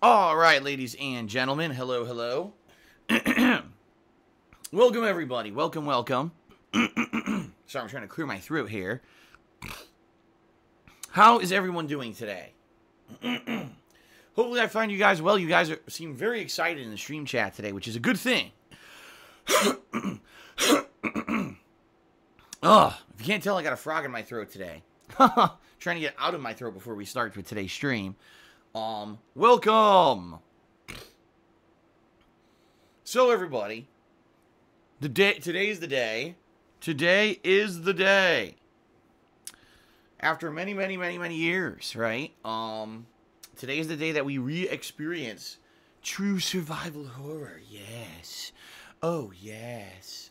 All right, ladies and gentlemen, hello, hello. Welcome, everybody. Welcome, welcome. Sorry, I'm trying to clear my throat here. How is everyone doing today? Hopefully I find you guys well. You guys seem very excited in the stream chat today, which is a good thing. If you can't tell, I got a frog in my throat today. Trying to get out of my throat before we start with today's stream. Welcome. So everybody, today is the day. Today is the day. After many years, right? Today is the day that we re-experience true survival horror. Yes. Oh, yes.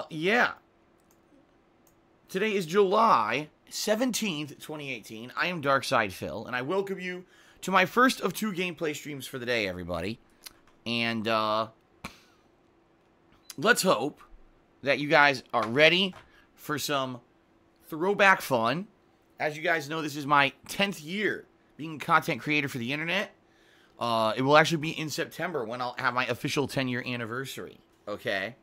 Yeah. Today is July 17th, 2018. I am Darkside Phil, and I welcome you to my first of 2 gameplay streams for the day, everybody. And, let's hope that you guys are ready for some throwback fun. As you guys know, this is my 10th year being a content creator for the internet. It will actually be in September when I'll have my official 10-year anniversary, okay?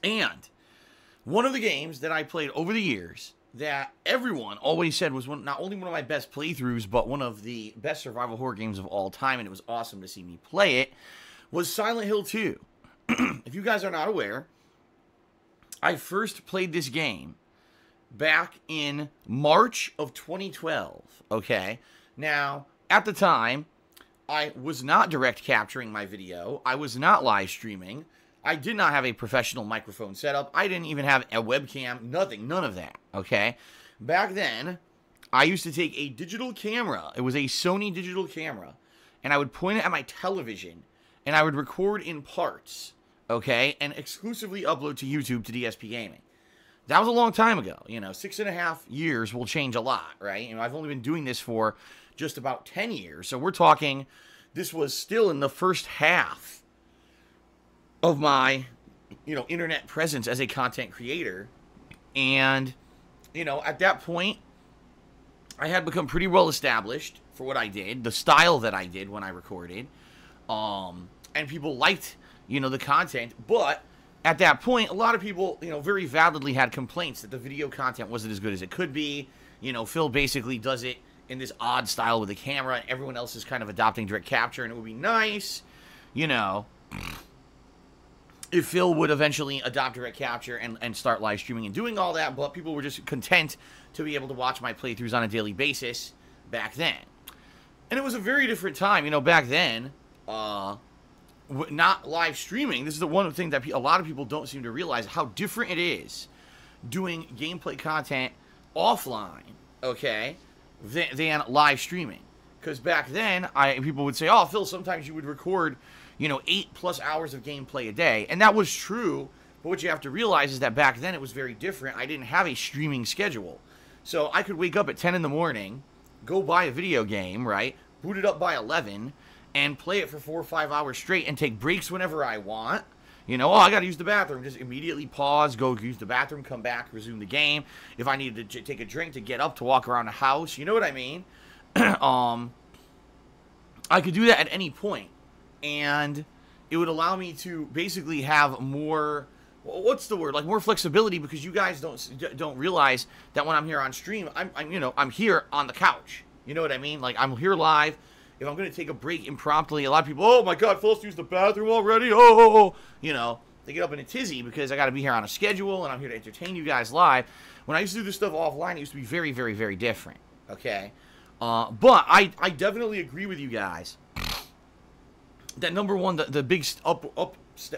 And one of the games that I played over the years that everyone always said was not only one of my best playthroughs, but one of the best survival horror games of all time, and it was awesome to see me play it, was Silent Hill 2. If you guys are not aware, I first played this game back in March of 2012, okay? Now, at the time, I was not direct capturing my video. I was not live streaming. I did not have a professional microphone setup. I didn't even have a webcam. Nothing. None of that. Okay? Back then, I used to take a digital camera. It was a Sony digital camera. And I would point it at my television. And I would record in parts. Okay? And exclusively upload to YouTube to DSPGaming. That was a long time ago. 6.5 years will change a lot, right? I've only been doing this for just about 10 years. So we're talking, this was still in the first half of my, internet presence as a content creator. And, at that point, I had become pretty well established for what I did, the style that I did when I recorded. And people liked, the content. But at that point, a lot of people, very validly had complaints that the video content wasn't as good as it could be. Phil basically does it in this odd style with the camera, and everyone else is kind of adopting direct capture, and it would be nice, if Phil would eventually adopt direct capture and start live streaming and doing all that, but people were just content to be able to watch my playthroughs on a daily basis back then. And it was a very different time. Back then, not live streaming, this is the one thing that a lot of people don't seem to realize, how different it is doing gameplay content offline, okay, than live streaming. Because back then, people would say, oh, Phil, sometimes you would record 8+ hours of gameplay a day. And that was true, but what you have to realize is that back then it was very different. I didn't have a streaming schedule. So I could wake up at 10 in the morning, go buy a video game, right, boot it up by 11, and play it for 4 or 5 hours straight and take breaks whenever I want. I got to use the bathroom. Just immediately pause, go use the bathroom, come back, resume the game. If I needed to take a drink to get up to walk around the house, you know what I mean? I could do that at any point. And it would allow me to basically have more, what's the word? Like more flexibility, because you guys don't realize that when I'm here on stream, I'm here on the couch. You know what I mean? Like I'm here live. If I'm going to take a break impromptu, a lot of people, oh my God, Phil's used the bathroom already. Oh, they get up in a tizzy because I got to be here on a schedule and I'm here to entertain you guys live. When I used to do this stuff offline, it used to be very, very, very different. Okay. But I definitely agree with you guys that number one, the big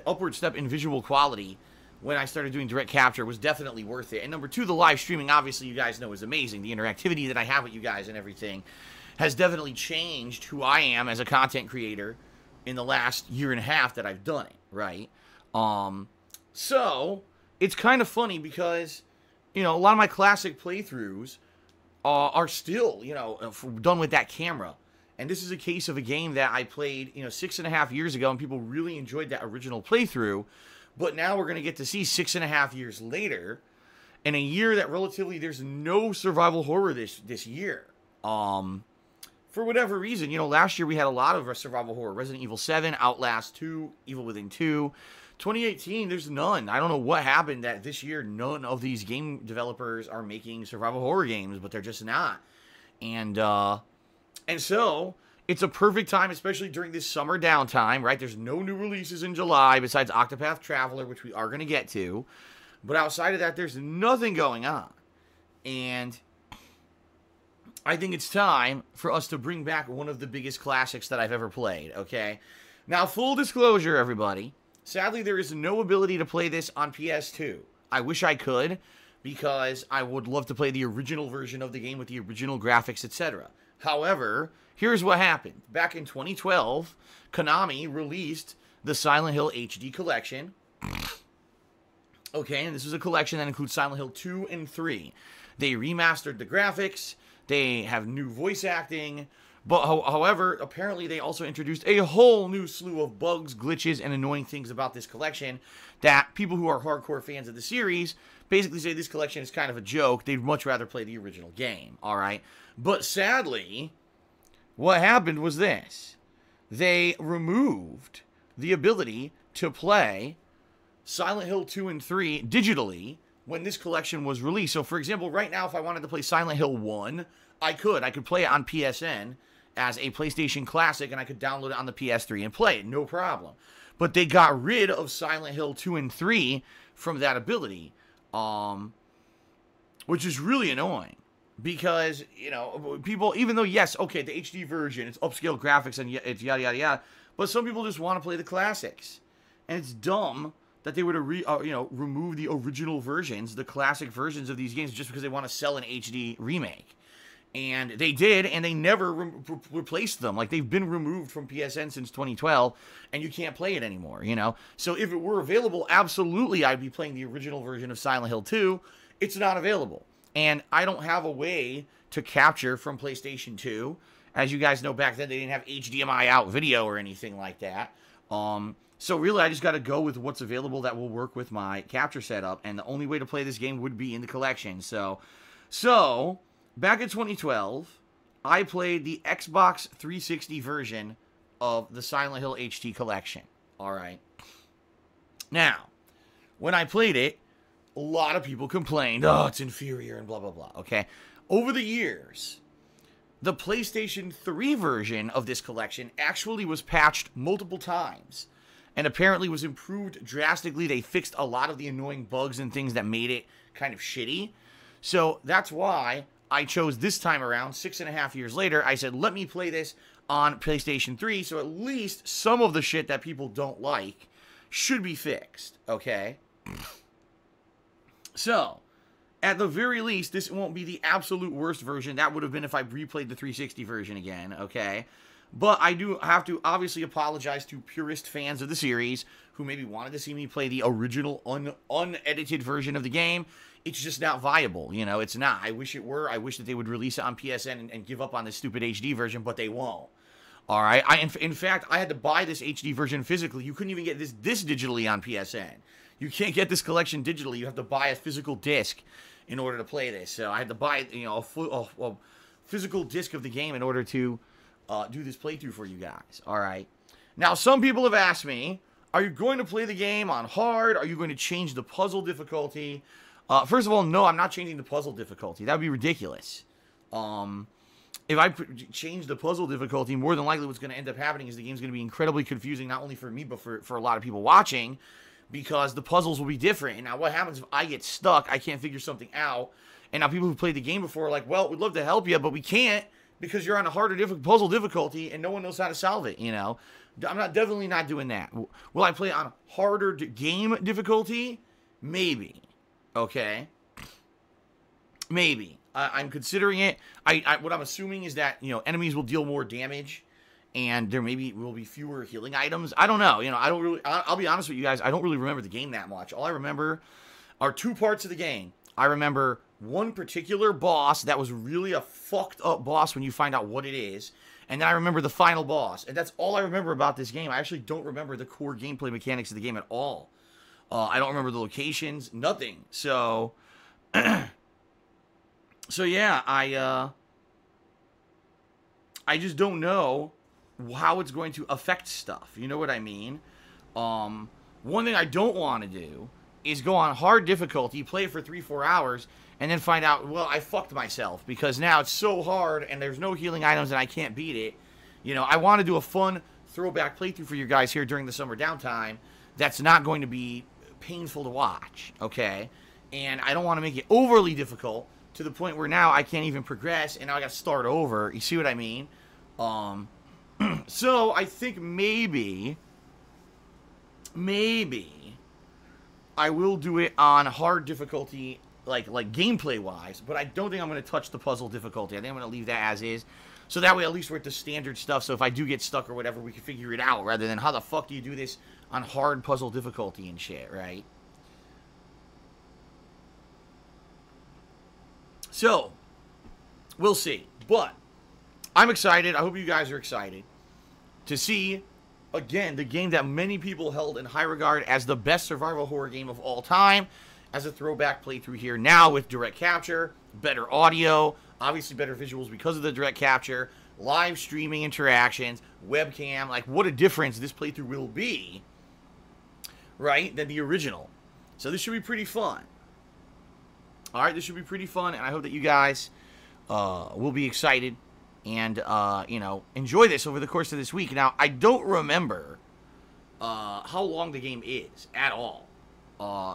upward step in visual quality when I started doing direct capture was definitely worth it. And number two, the live streaming, obviously, you guys know, is amazing. The interactivity that I have with you guys and everything has definitely changed who I am as a content creator in the last year and a half that I've done it, right? So it's kind of funny because, a lot of my classic playthroughs are still, done with that camera. And this is a case of a game that I played, 6.5 years ago, and people really enjoyed that original playthrough. But now we're going to get to see 6.5 years later, in a year that relatively there's no survival horror this year. for whatever reason, you know, last year we had a lot of survival horror. Resident Evil 7, Outlast 2, Evil Within 2. 2018, there's none. I don't know what happened that this year none of these game developers are making survival horror games, but they're just not. And so it's a perfect time, especially during this summer downtime, right? There's no new releases in July besides Octopath Traveler, which we are going to get to. But outside of that, there's nothing going on. And I think it's time for us to bring back one of the biggest classics that I've ever played, okay? Now, full disclosure, everybody. Sadly, there is no ability to play this on PS2. I wish I could, because I would love to play the original version of the game with the original graphics, etc. However, here's what happened. Back in 2012, Konami released the Silent Hill HD collection. Okay, and this was a collection that includes Silent Hill 2 and 3. They remastered the graphics. They have new voice acting. But however, apparently they also introduced a whole new slew of bugs, glitches, and annoying things about this collection that people who are hardcore fans of the series basically say this collection is kind of a joke. They'd much rather play the original game, all right? But sadly, what happened was this. They removed the ability to play Silent Hill 2 and 3 digitally when this collection was released. So, for example, right now, if I wanted to play Silent Hill 1, I could play it on PSN as a PlayStation Classic, and I could download it on the PS3 and play it, no problem. But they got rid of Silent Hill 2 and 3 from that ability, which is really annoying. Because, you know, people, even though, yes, okay, the HD version, it's upscale graphics and it's yada, yada, yada, but some people just want to play the classics. And it's dumb that they would remove the original versions, the classic versions of these games, just because they want to sell an HD remake. And they did, and they never replaced them. Like, they've been removed from PSN since 2012, and you can't play it anymore, you know? So if it were available, absolutely I'd be playing the original version of Silent Hill 2. It's not available. And I don't have a way to capture from PlayStation 2. As you guys know, back then they didn't have HDMI out video or anything like that. So really, I just got to go with what's available that will work with my capture setup. And the only way to play this game would be in the collection. So back in 2012, I played the Xbox 360 version of the Silent Hill HD collection. All right. Now, when I played it, a lot of people complained, oh, it's inferior and blah, blah, blah. Okay. Over the years, the PlayStation 3 version of this collection actually was patched multiple times and apparently was improved drastically. They fixed a lot of the annoying bugs and things that made it kind of shitty. So that's why I chose this time around, 6.5 years later. I said, let me play this on PlayStation 3, so at least some of the shit that people don't like should be fixed, okay? So, at the very least, this won't be the absolute worst version. That would have been if I replayed the 360 version again, okay? But I do have to obviously apologize to purist fans of the series who maybe wanted to see me play the original unedited version of the game. It's just not viable, you know, it's not. I wish it were. I wish that they would release it on PSN and give up on this stupid HD version, but they won't. All right, in fact, I had to buy this HD version physically. You couldn't even get this digitally on PSN. You can't get this collection digitally. You have to buy a physical disc in order to play this. So I had to buy, you know, a physical disc of the game in order to do this playthrough for you guys. All right. Now, some people have asked me, are you going to play the game on hard? Are you going to change the puzzle difficulty? First of all, no, I'm not changing the puzzle difficulty. That would be ridiculous. If I change the puzzle difficulty, more than likely what's going to end up happening is the game's going to be incredibly confusing, not only for me, but for a lot of people watching, because the puzzles will be different. And now what happens if I get stuck, I can't figure something out, and now people who played the game before are like, well, we'd love to help you, but we can't because you're on a harder puzzle difficulty and no one knows how to solve it, you know? I'm definitely not doing that. Will I play it on harder game difficulty? Maybe. Okay? Maybe. I'm considering it. What I'm assuming is that, you know, enemies will deal more damage and there will be fewer healing items. I don't know. You know, I'll be honest with you guys. I don't really remember the game that much. All I remember are two parts of the game. I remember one particular boss that was really a fucked up boss when you find out what it is. And then I remember the final boss. And that's all I remember about this game. I actually don't remember the core gameplay mechanics of the game at all. I don't remember the locations, nothing. So, so yeah, I just don't know how it's going to affect stuff. You know what I mean? One thing I don't want to do is go on hard difficulty, play it for 3-4 hours, and then find out, well, I fucked myself because now it's so hard and there's no healing items and I can't beat it. You know, I want to do a fun throwback playthrough for you guys here during the summer downtime that's not going to be painful to watch, okay? And I don't want to make it overly difficult to the point where now I can't even progress and now I got to start over. You see what I mean? So I think maybe I will do it on hard difficulty, like gameplay-wise, but I don't think I'm going to touch the puzzle difficulty. I think I'm going to leave that as is. So that way, at least we're at the standard stuff, so if I do get stuck or whatever, we can figure it out, rather than how the fuck do you do this on hard puzzle difficulty and shit, right? So, we'll see. But, I'm excited. I hope you guys are excited to see, again, the game that many people held in high regard as the best survival horror game of all time, as a throwback playthrough here now with direct capture, better audio, obviously better visuals because of the direct capture, live streaming interactions, webcam. Like, what a difference this playthrough will be, right, than the original. So this should be pretty fun. Alright, this should be pretty fun, and I hope that you guys will be excited and, you know, enjoy this over the course of this week. Now, I don't remember how long the game is at all.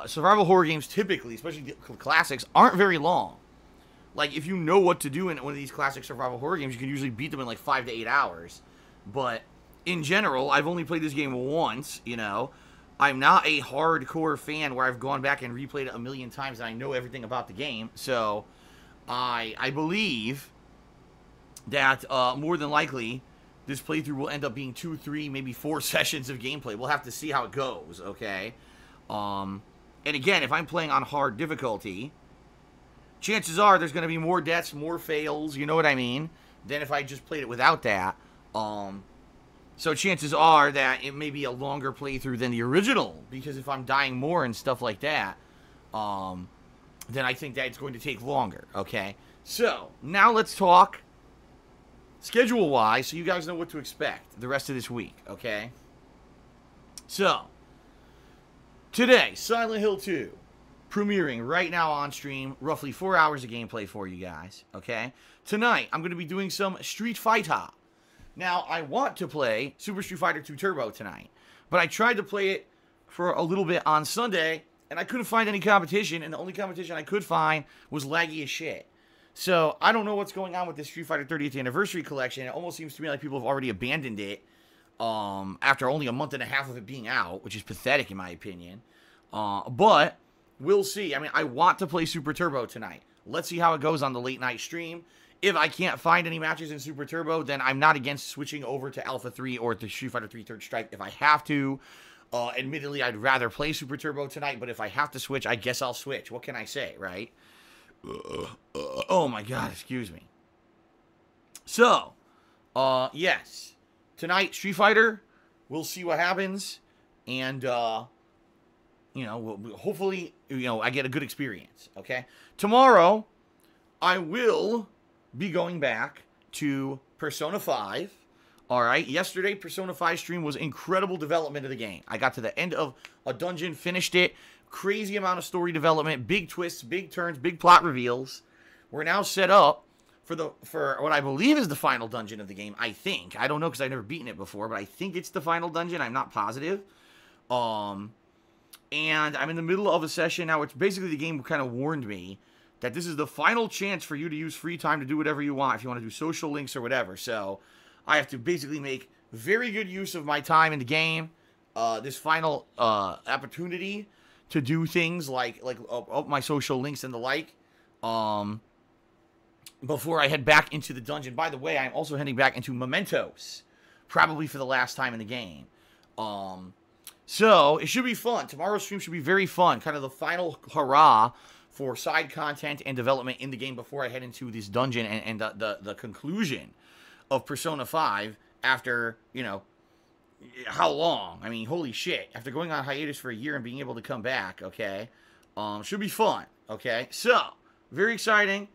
Survival horror games typically, especially the classics, aren't very long. Like, if you know what to do in one of these classic survival horror games, you can usually beat them in like 5 to 8 hours. But in general, I've only played this game once, you know. I'm not a hardcore fan where I've gone back and replayed it a million times and I know everything about the game. So, I believe that more than likely, this playthrough will end up being 2, 3, maybe 4 sessions of gameplay. We'll have to see how it goes, okay? And again, if I'm playing on hard difficulty, chances are there's going to be more deaths, more fails, you know what I mean, than if I just played it without that. So chances are that it may be a longer playthrough than the original, because if I'm dying more and stuff like that, then I think that it's going to take longer, okay? So, now let's talk schedule-wise, so you guys know what to expect the rest of this week, okay? So, today, Silent Hill 2, premiering right now on stream, roughly 4 hours of gameplay for you guys, okay? Tonight, I'm going to be doing some Street Fighter. Now, I want to play Super Street Fighter 2 Turbo tonight, but I tried to play it for a little bit on Sunday, and I couldn't find any competition, and the only competition I could find was laggy as shit. So, I don't know what's going on with this Street Fighter 30th Anniversary Collection. It almost seems to me like people have already abandoned it after only a month and a half of it being out, which is pathetic in my opinion. But we'll see. I mean, I want to play Super Turbo tonight. Let's see how it goes on the late night stream. If I can't find any matches in Super Turbo, then I'm not against switching over to Alpha 3 or to Street Fighter 3 Third Strike if I have to. Admittedly, I'd rather play Super Turbo tonight, but if I have to switch, I guess I'll switch. What can I say, right? Oh my god, excuse me. So, yes. Tonight, Street Fighter. We'll see what happens. And, you know, hopefully, you know, I get a good experience, okay? Tomorrow, I will be going back to Persona 5. Alright, yesterday, Persona 5 stream was incredible development of the game. I got to the end of a dungeon, finished it. Crazy amount of story development, big twists, big turns, big plot reveals. We're now set up for what I believe is the final dungeon of the game, I think. I don't know because I've never beaten it before, but I think it's the final dungeon. I'm not positive. And I'm in the middle of a session now, which basically the game kind of warned me that this is the final chance for you to use free time to do whatever you want, if you want to do social links or whatever. So, I have to basically make very good use of my time in the game, this final opportunity to do things like up my social links and the like, before I head back into the dungeon. By the way, I'm also heading back into Mementos, probably for the last time in the game. So, it should be fun. Tomorrow's stream should be very fun. Kind of the final hurrah for side content and development in the game before I head into this dungeon and the conclusion of Persona 5 after, you know, how long? I mean, holy shit. After going on hiatus for a year and being able to come back, okay? Should be fun, okay? So, very exciting.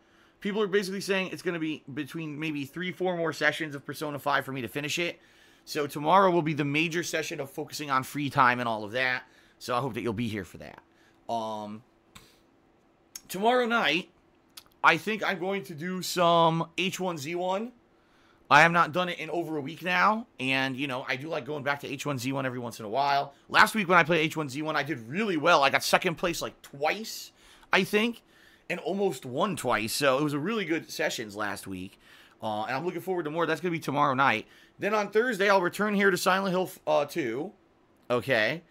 People are basically saying it's going to be between maybe 3-4 more sessions of Persona 5 for me to finish it. So tomorrow will be the major session of focusing on free time and all of that. So I hope that you'll be here for that. Tomorrow night, I think I'm going to do some H1Z1. I have not done it in over a week now, and, you know, I do like going back to H1Z1 every once in a while. Last week when I played H1Z1, I did really well. I got second place like twice, I think, and almost won twice, so it was a really good sessions last week, and I'm looking forward to more. That's going to be tomorrow night. Then on Thursday, I'll return here to Silent Hill 2, okay?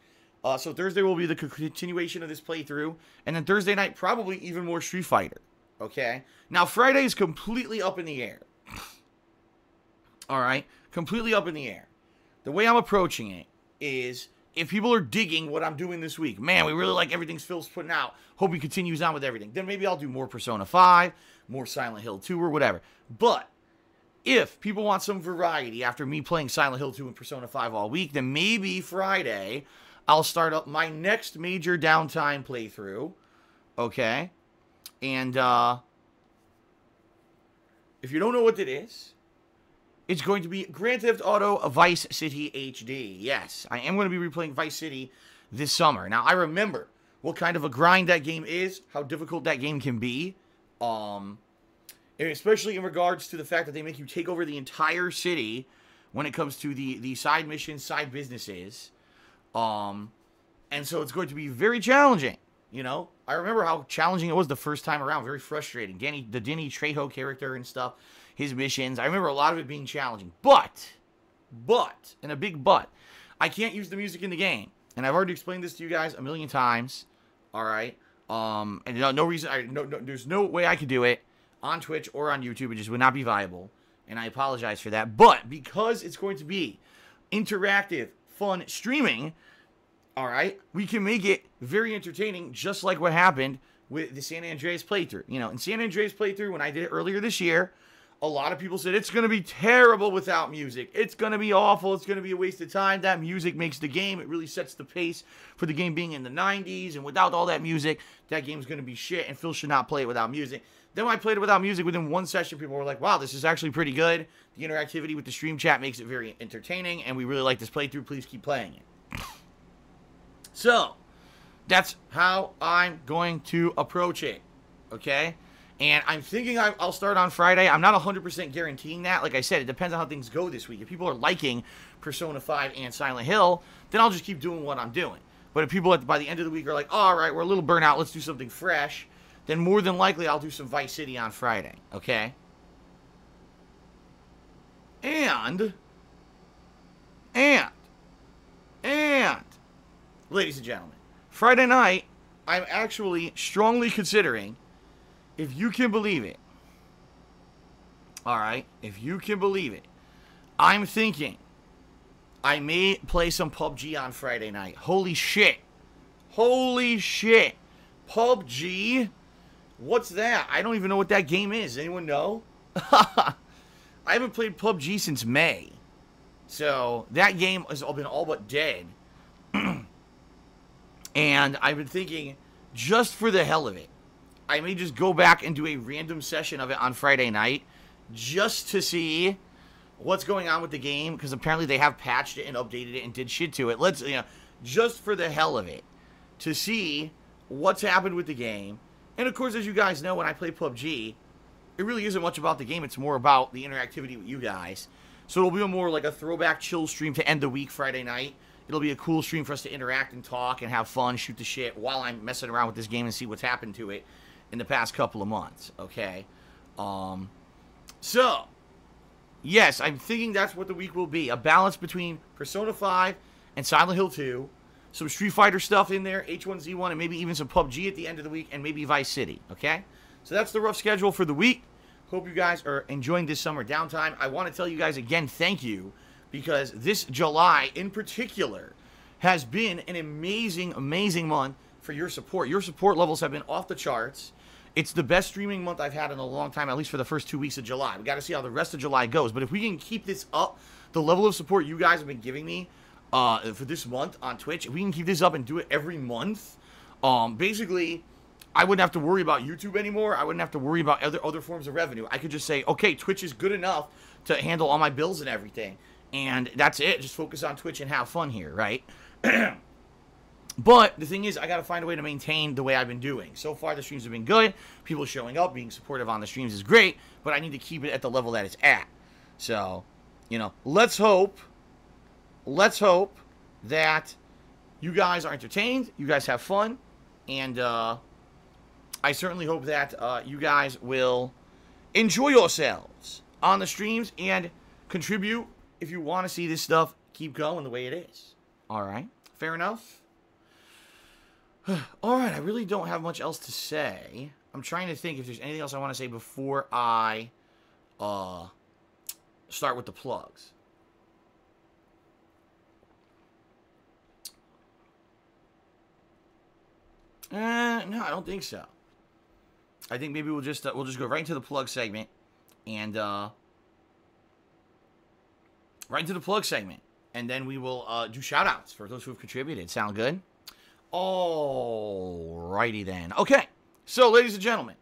So Thursday will be the continuation of this playthrough, and then Thursday night, probably even more Street Fighter, okay? Now, Friday is completely up in the air. All right, completely up in the air. The way I'm approaching it is, if people are digging what I'm doing this week, man, we really like everything Phil's putting out, hope he continues on with everything, then maybe I'll do more Persona 5, more Silent Hill 2, or whatever. But if people want some variety after me playing Silent Hill 2 and Persona 5 all week, then maybe Friday I'll start up my next major downtime playthrough, okay? And if you don't know what it is, it's going to be Grand Theft Auto Vice City HD. Yes, I am going to be replaying Vice City this summer. Now, I remember what kind of a grind that game is, how difficult that game can be, and especially in regards to the fact that they make you take over the entire city when it comes to the side missions, side businesses. And so it's going to be very challenging, you know? I remember how challenging it was the first time around, very frustrating. The Danny Trejo character and stuff. His missions. I remember a lot of it being challenging. But, and a big but, I can't use the music in the game. And I've already explained this to you guys a million times. Alright? And no reason, there's no way I could do it on Twitch or on YouTube. It just would not be viable. And I apologize for that. But, because it's going to be interactive, fun streaming, alright, we can make it very entertaining, just like what happened with the San Andreas playthrough. You know, in San Andreas playthrough, when I did it earlier this year, a lot of people said, it's going to be terrible without music. It's going to be awful. It's going to be a waste of time. That music makes the game. It really sets the pace for the game being in the 90s. And without all that music, that game's going to be shit. And Phil should not play it without music. Then when I played it without music, within one session, people were like, wow, this is actually pretty good. The interactivity with the stream chat makes it very entertaining. And we really like this playthrough. Please keep playing it. So, that's how I'm going to approach it. Okay? And I'm thinking I'll start on Friday. I'm not 100% guaranteeing that. Like I said, it depends on how things go this week. If people are liking Persona 5 and Silent Hill, then I'll just keep doing what I'm doing. But if people by the end of the week are like, oh, all right, we're a little burnt out, let's do something fresh, then more than likely I'll do some Vice City on Friday, okay? And, ladies and gentlemen, Friday night, I'm actually strongly considering, if you can believe it, alright, if you can believe it, I'm thinking I may play some PUBG on Friday night. Holy shit. Holy shit. PUBG? What's that? I don't even know what that game is. Anyone know? I haven't played PUBG since May. So, that game has been all but dead. And I've been thinking, just for the hell of it, I may just go back and do a random session of it on Friday night just to see what's going on with the game, because apparently they have patched it and updated it and did shit to it. Let's, you know, just for the hell of it, to see what's happened with the game. And of course, as you guys know, when I play PUBG, it really isn't much about the game. It's more about the interactivity with you guys. So it'll be more like a throwback chill stream to end the week Friday night. It'll be a cool stream for us to interact and talk and have fun, shoot the shit while I'm messing around with this game and see what's happened to it in the past couple of months, okay? So, yes, I'm thinking that's what the week will be. A balance between Persona 5 and Silent Hill 2. Some Street Fighter stuff in there, H1Z1, and maybe even some PUBG at the end of the week, and maybe Vice City, okay? So that's the rough schedule for the week. Hope you guys are enjoying this summer downtime. I want to tell you guys again, thank you, because this July in particular has been an amazing, amazing month for your support. Your support levels have been off the charts. It's the best streaming month I've had in a long time, at least for the first 2 weeks of July. We got to see how the rest of July goes. But if we can keep this up, the level of support you guys have been giving me for this month on Twitch, if we can keep this up and do it every month, basically, I wouldn't have to worry about YouTube anymore. I wouldn't have to worry about other forms of revenue. I could just say, okay, Twitch is good enough to handle all my bills and everything. And that's it. Just focus on Twitch and have fun here, right? But the thing is, I got to find a way to maintain the way I've been doing. So far, the streams have been good. People showing up, being supportive on the streams is great. But I need to keep it at the level that it's at. So, you know, let's hope that you guys are entertained. You guys have fun. And I certainly hope that you guys will enjoy yourselves on the streams and contribute. If you want to see this stuff keep going the way it is. All right. Fair enough? All right. I really don't have much else to say. I'm trying to think if there's anything else I want to say before I start with the plugs. No, I don't think so. I think maybe we'll just go right into the plug segment and and then we will do shout-outs for those who have contributed. Sound good? Alrighty then. Okay. So, ladies and gentlemen,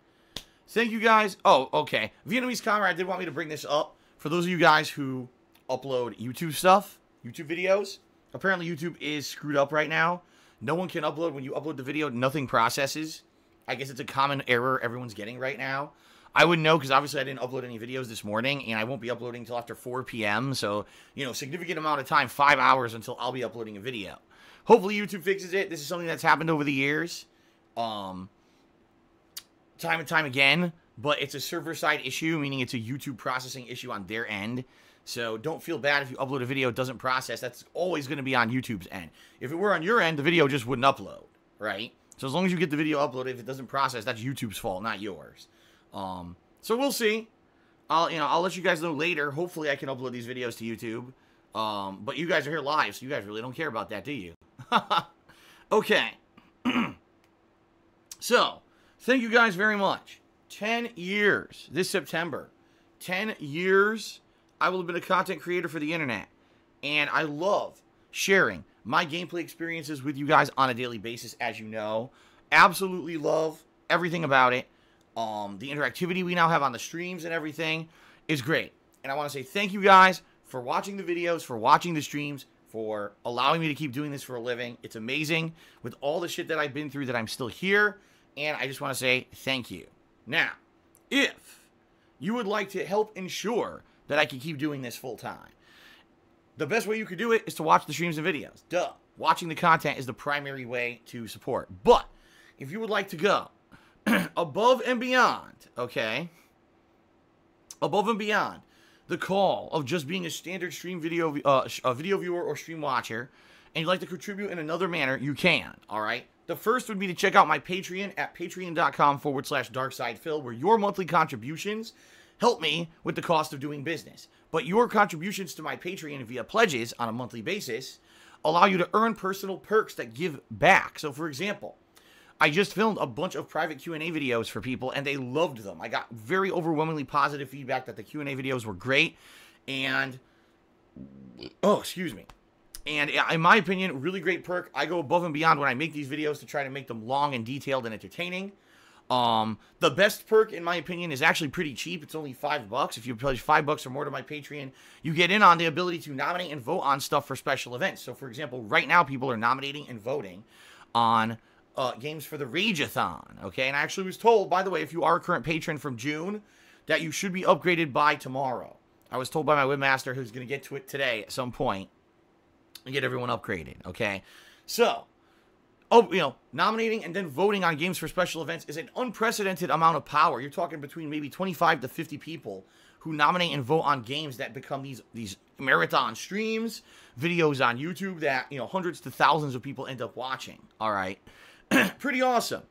thank you guys. Oh, okay. Vietnamese Comrade did want me to bring this up. For those of you guys who upload YouTube stuff, YouTube videos, apparently YouTube is screwed up right now. No one can upload. When you upload the video, nothing processes. I guess it's a common error everyone's getting right now. I wouldn't know because obviously I didn't upload any videos this morning, and I won't be uploading until after 4 p.m. So, you know, significant amount of time, 5 hours until I'll be uploading a video. Hopefully YouTube fixes it. This is something that's happened over the years, time and time again. But it's a server-side issue, meaning it's a YouTube processing issue on their end. So don't feel bad if you upload a video, it doesn't process. That's always going to be on YouTube's end. If it were on your end, the video just wouldn't upload, right? So as long as you get the video uploaded, if it doesn't process, that's YouTube's fault, not yours. So we'll see. I'll let you guys know later. Hopefully I can upload these videos to YouTube. But you guys are here live, so you guys really don't care about that, do you? Okay. So, thank you guys very much. 10 years this September. 10 years I will have been a content creator for the internet. And I love sharing my gameplay experiences with you guys on a daily basis, as you know. Absolutely love everything about it. The interactivity we now have on the streams and everything is great. And I want to say thank you guys for watching the videos, for watching the streams, for allowing me to keep doing this for a living. It's amazing with all the shit that I've been through that I'm still here. And I just want to say thank you. Now, if you would like to help ensure that I can keep doing this full time, the best way you could do it is to watch the streams and videos. Duh. Watching the content is the primary way to support. But if you would like to go above and beyond, okay? Above and beyond the call of just being a standard stream video, a video viewer or stream watcher, and you'd like to contribute in another manner, you can, all right? The first would be to check out my Patreon at patreon.com/darksidephil, where your monthly contributions help me with the cost of doing business. But your contributions to my Patreon via pledges on a monthly basis allow you to earn personal perks that give back. So, for example, I just filmed a bunch of private Q&A videos for people, and they loved them. I got very overwhelmingly positive feedback that the Q&A videos were great, and, and in my opinion, really great perk. I go above and beyond when I make these videos to try to make them long and detailed and entertaining. The best perk, in my opinion, is actually pretty cheap. It's only $5. If you pledge $5 or more to my Patreon, you get in on the ability to nominate and vote on stuff for special events. So, for example, right now, people are nominating and voting on games for the Rageathon, okay? And I actually was told, by the way, if you are a current patron from June, that you should be upgraded by tomorrow. I was told by my webmaster, who's going to get to it today at some point, and get everyone upgraded, okay? So, nominating and then voting on games for special events is an unprecedented amount of power. You're talking between maybe 25 to 50 people who nominate and vote on games that become these marathon streams, videos on YouTube that, hundreds to thousands of people end up watching, all right? Pretty awesome.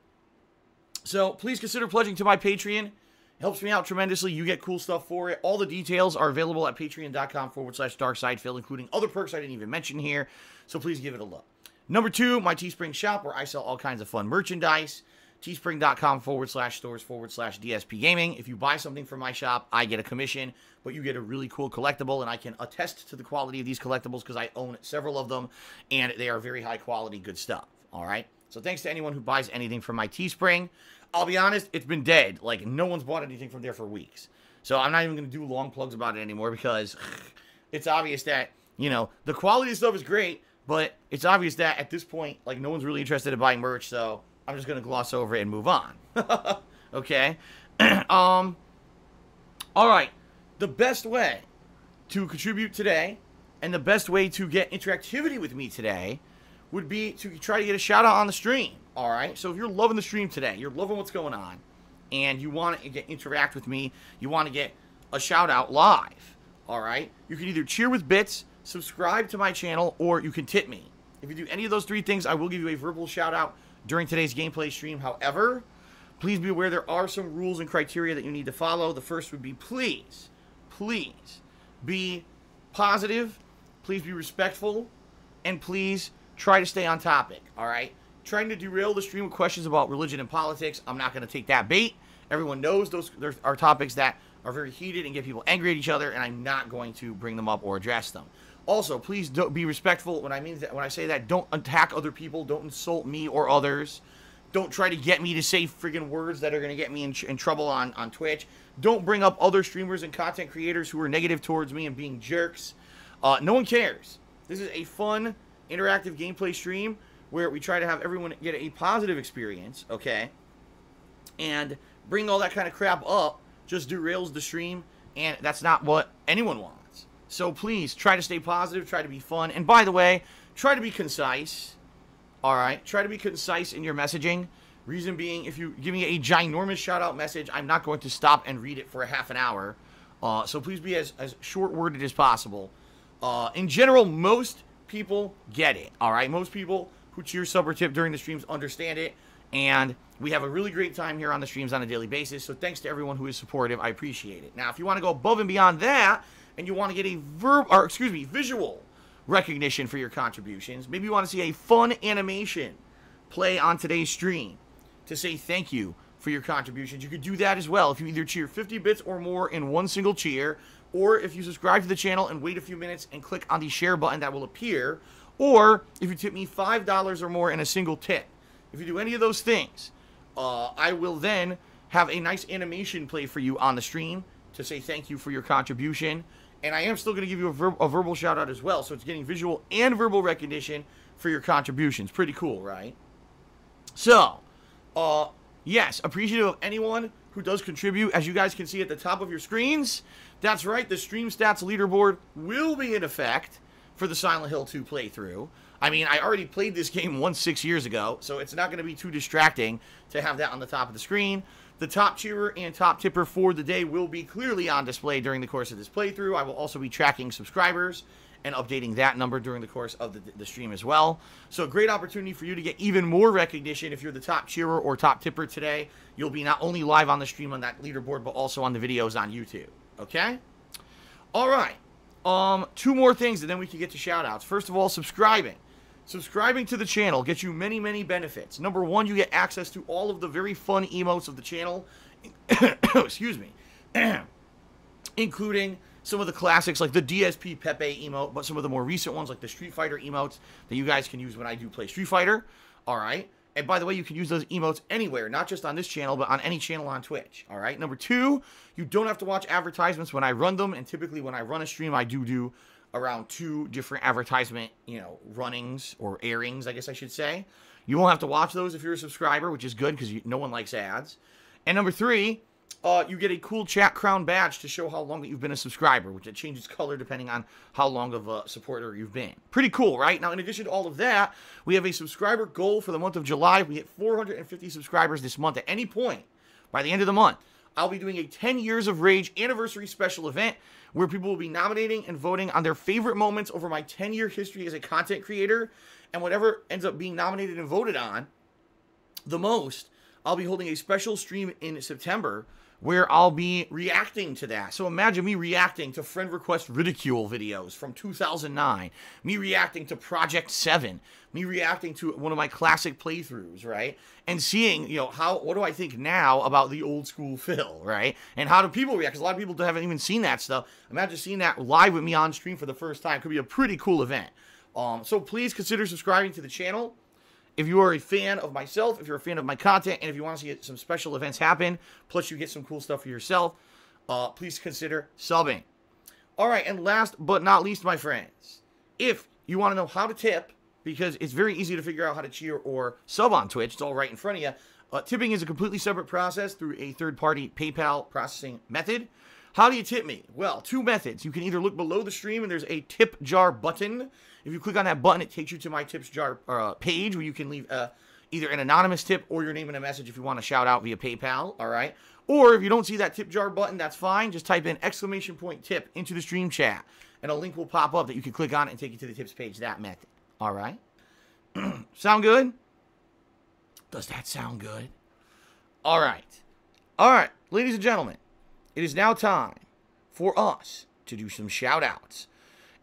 So please consider pledging to my Patreon. It helps me out tremendously. You get cool stuff for it. All the details are available at patreon.com/darksidephil, including other perks I didn't even mention here. So please give it a look. Number 2, my Teespring shop, where I sell all kinds of fun merchandise. Teespring.com/stores/DSPGaming. If you buy something from my shop, I get a commission, but you get a really cool collectible, and I can attest to the quality of these collectibles because I own several of them, and they are very high quality, good stuff. All right? So thanks to anyone who buys anything from my Teespring. I'll be honest, it's been dead. Like, no one's bought anything from there for weeks. So I'm not even going to do long plugs about it anymore because it's obvious that, you know, the quality of stuff is great, but it's obvious that at this point, like, no one's really interested in buying merch, so I'm just going to gloss over it and move on. Okay? All right. The best way to contribute today and the best way to get interactivity with me today would be to try to get a shout out on the stream. All right? So if you're loving the stream today, you're loving what's going on, and you want to interact with me, you want to get a shout out live, all right? You can either cheer with bits, subscribe to my channel, or you can tip me. If you do any of those three things, I will give you a verbal shout out during today's gameplay stream. However, please be aware there are some rules and criteria that you need to follow. The first would be please be positive, please be respectful, and please try to stay on topic, all right? Trying to derail the stream with questions about religion and politics, I'm not going to take that bait. Everyone knows there are topics that are very heated and get people angry at each other, and I'm not going to bring them up or address them. Also, please don't be respectful. When I say that, don't attack other people. Don't insult me or others. Don't try to get me to say friggin' words that are going to get me in trouble on Twitch. Don't bring up other streamers and content creators who are negative towards me and being jerks. No one cares. This is a fun, interactive gameplay stream where we try to have everyone get a positive experience, okay? And bring all that kind of crap up just derails the stream, and that's not what anyone wants. So please, try to stay positive, try to be fun, and by the way, try to be concise, all right? Try to be concise in your messaging. Reason being, if you give me a ginormous shout-out message, I'm not going to stop and read it for a half an hour. So please be as short-worded as possible. In general, most people get it, all right? Most people who cheer, sub, or tip during the streams understand it, and we have a really great time here on the streams on a daily basis, so thanks to everyone who is supportive. I appreciate it. Now, if you want to go above and beyond that, and you want to get a visual recognition for your contributions, maybe you want to see a fun animation play on today's stream to say thank you for your contributions, you could do that as well. If you either cheer 50 bits or more in one single cheer, or if you subscribe to the channel and wait a few minutes and click on the share button that will appear, or if you tip me $5 or more in a single tip. If you do any of those things, I will then have a nice animation play for you on the stream to say thank you for your contribution. And I am still going to give you a verbal shout out as well. So it's getting visual and verbal recognition for your contributions. Pretty cool, right? So, yes, appreciative of anyone who does contribute. As you guys can see at the top of your screens, that's right, the Stream Stats leaderboard will be in effect for the Silent Hill 2 playthrough. I mean, I already played this game once 6 years ago, so it's not going to be too distracting to have that on the top of the screen. The top cheerer and top tipper for the day will be clearly on display during the course of this playthrough. I will also be tracking subscribers and updating that number during the course of the stream as well. So a great opportunity for you to get even more recognition if you're the top cheerer or top tipper today. You'll be not only live on the stream on that leaderboard, but also on the videos on YouTube. Okay? All right. Two more things, and then we can get to shout-outs. First of all, subscribing. Subscribing to the channel gets you many, many benefits. Number one, you get access to all of the very fun emotes of the channel. Excuse me. Including some of the classics like the DSP Pepe emote, but some of the more recent ones like the Street Fighter emotes that you guys can use when I do play Street Fighter. All right. And by the way, you can use those emotes anywhere, not just on this channel, but on any channel on Twitch. All right. Number two, you don't have to watch advertisements when I run them. And typically when I run a stream, I do around 2 different advertisement, runnings or airings, I guess I should say. You won't have to watch those if you're a subscriber, which is good because no one likes ads. And number three, you get a cool chat crown badge to show how long that you've been a subscriber, which it changes color depending on how long of a supporter you've been. Pretty cool, right? Now, in addition to all of that, we have a subscriber goal for the month of July. We hit 450 subscribers this month. At any point, by the end of the month, I'll be doing a 10 Years of Rage anniversary special event where people will be nominating and voting on their favorite moments over my 10-year history as a content creator. And whatever ends up being nominated and voted on the most, I'll be holding a special stream in September where I'll be reacting to that. So imagine me reacting to friend request ridicule videos from 2009, me reacting to Project 7, me reacting to one of my classic playthroughs, right? And seeing, what do I think now about the old school Phil, right? And how do people react? Because a lot of people haven't even seen that stuff. Imagine seeing that live with me on stream for the first time. Could be a pretty cool event. So please consider subscribing to the channel. if you are a fan of myself, if you're a fan of my content, and if you want to see some special events happen, plus you get some cool stuff for yourself, please consider subbing. All right, and last but not least, my friends, if you want to know how to tip, because it's very easy to figure out how to cheer or sub on Twitch, it's all right in front of you. Tipping is a completely separate process through a third-party PayPal processing method. How do you tip me? Well, two methods. You can either look below the stream and there's a tip jar button. If you click on that button, it takes you to my tips jar page where you can leave either an anonymous tip or your name in a message if you want to shout out via PayPal, all right? Or if you don't see that tip jar button, that's fine. Just type in !tip into the stream chat, and a link will pop up that you can click on and take you to the tips page that method, all right? Sound good? Does that sound good? All right. All right, ladies and gentlemen, it is now time for us to do some shout-outs.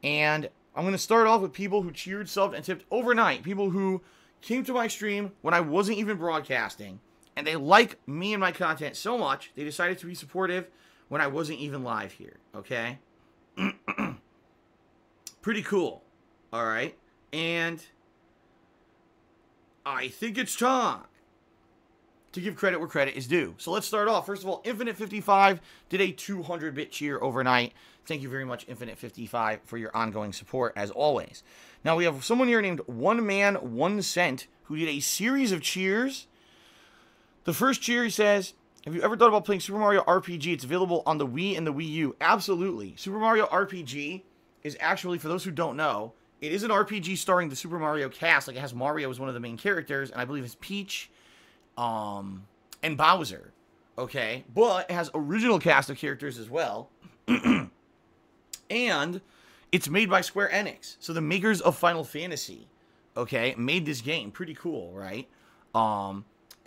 And I'm going to start off with people who cheered, subbed, and tipped overnight. People who came to my stream when I wasn't even broadcasting. And they like me and my content so much, they decided to be supportive when I wasn't even live here. Okay? Pretty cool. All right? And I think it's time to give credit where credit is due. So let's start off. First of all, Infinite55 did a 200-bit cheer overnight. Thank you very much, Infinite55, for your ongoing support, as always. Now, we have someone here named One Man, 1 Cent, who did a series of cheers. The first cheer, he says, have you ever thought about playing Super Mario RPG? It's available on the Wii and the Wii U. Absolutely. Super Mario RPG is actually, for those who don't know, it is an RPG starring the Super Mario cast. Like, it has Mario as one of the main characters, and I believe it's Peach, and Bowser, okay? But it has original cast of characters as well. And it's made by Square Enix. So the makers of Final Fantasy, okay, made this game. Pretty cool, right? And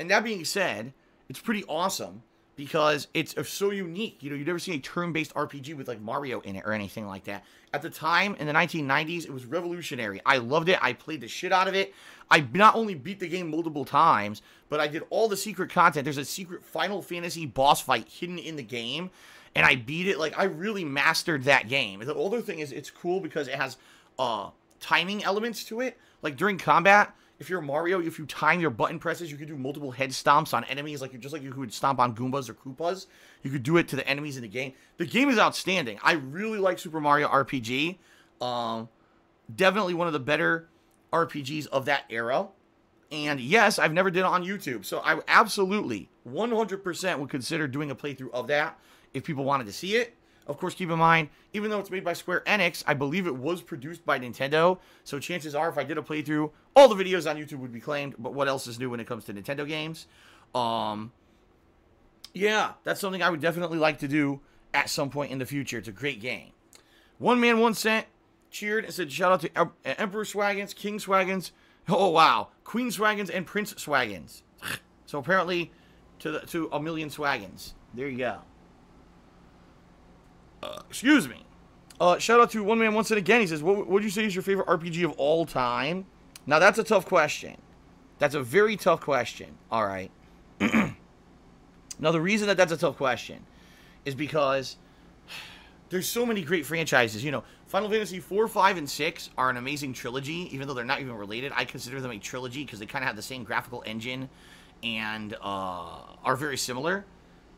that being said, it's pretty awesome because it's so unique. You know, you've never seen a turn-based RPG with, like, Mario in it or anything like that. At the time, in the 1990s, it was revolutionary. I loved it. I played the shit out of it. I not only beat the game multiple times, but I did all the secret content. There's a secret Final Fantasy boss fight hidden in the game, and I beat it. Like, I really mastered that game. The other thing is, it's cool because it has timing elements to it. Like, during combat, if you're Mario, if you time your button presses, you can do multiple head stomps on enemies, like just like you would stomp on Goombas or Koopas. You could do it to the enemies in the game. The game is outstanding. I really like Super Mario RPG. Definitely one of the better RPGs of that era. And yes, I've never did it on YouTube. So I absolutely, 100% would consider doing a playthrough of that if people wanted to see it. Of course, keep in mind, even though it's made by Square Enix, I believe it was produced by Nintendo. So chances are, if I did a playthrough, all the videos on YouTube would be claimed. But what else is new when it comes to Nintendo games? Yeah, that's something I would definitely like to do at some point in the future. It's a great game. One Man, 1 Cent cheered and said, shout out to Emperor Swaggins, King Swaggins, oh wow, Queen Swaggins, and Prince Swaggins. So apparently to a million Swaggins. There you go. Excuse me. Shout out to One Man, 1 Cent again. He says, what would you say is your favorite RPG of all time? Now, that's a tough question. That's a very tough question. All right. Now, the reason that that's a tough question is because there's so many great franchises. You know, Final Fantasy 4, 5, and 6 are an amazing trilogy, even though they're not even related. I consider them a trilogy because they kind of have the same graphical engine and are very similar.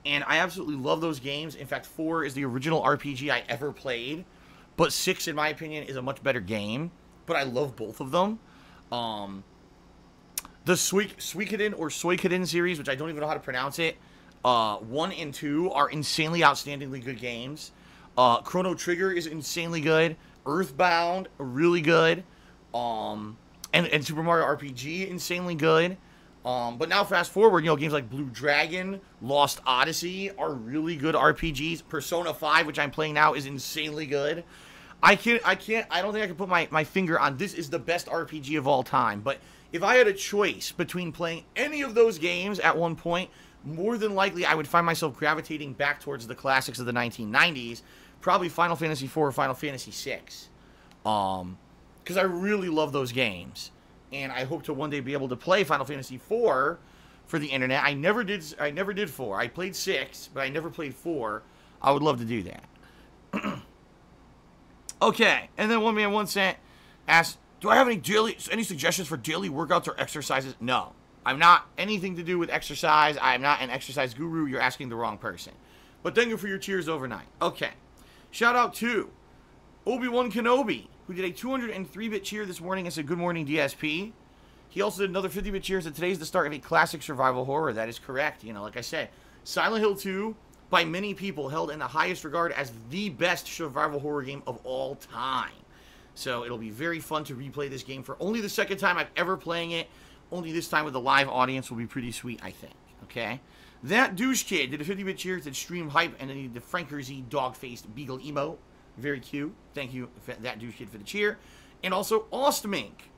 And I absolutely love those games. In fact, 4 is the original RPG I ever played. But 6, in my opinion, is a much better game. But I love both of them. The Suikoden or Suikoden series, which I don't even know how to pronounce it, 1 and 2 are insanely outstandingly good games. Chrono Trigger is insanely good. Earthbound, really good. And Super Mario RPG, insanely good. But now fast forward, you know, games like Blue Dragon, Lost Odyssey are really good RPGs. Persona 5, which I'm playing now, is insanely good. I don't think I can put my finger on this is the best RPG of all time. But if I had a choice between playing any of those games at one point, more than likely I would find myself gravitating back towards the classics of the 1990s. Probably Final Fantasy 4 or Final Fantasy 6. Because I really love those games. And I hope to one day be able to play Final Fantasy 4 for the internet. I never did 4. I played 6, but I never played 4. I would love to do that. Okay, and then One Man, 1 Cent asked Do I have any suggestions for daily workouts or exercises? No. I'm not anything to do with exercise. I'm not an exercise guru. You're asking the wrong person. But thank you for your cheers overnight. Okay. Shout out to Obi-Wan Kenobi, who did a 203-bit cheer this morning and said, good morning, DSP. He also did another 50-bit cheer and said, today's the start of a classic survival horror. That is correct. You know, like I said, Silent Hill 2, by many people, held in the highest regard as the best survival horror game of all time. So it'll be very fun to replay this game for only the second time I've ever playing it. Only this time with a live audience will be pretty sweet, I think. Okay? That douche kid did a 50-bit cheer, did stream hype, and then he did the Frankerzy dog-faced beagle emo. Very cute. Thank you, that douche kid, for the cheer. And also, Ostmink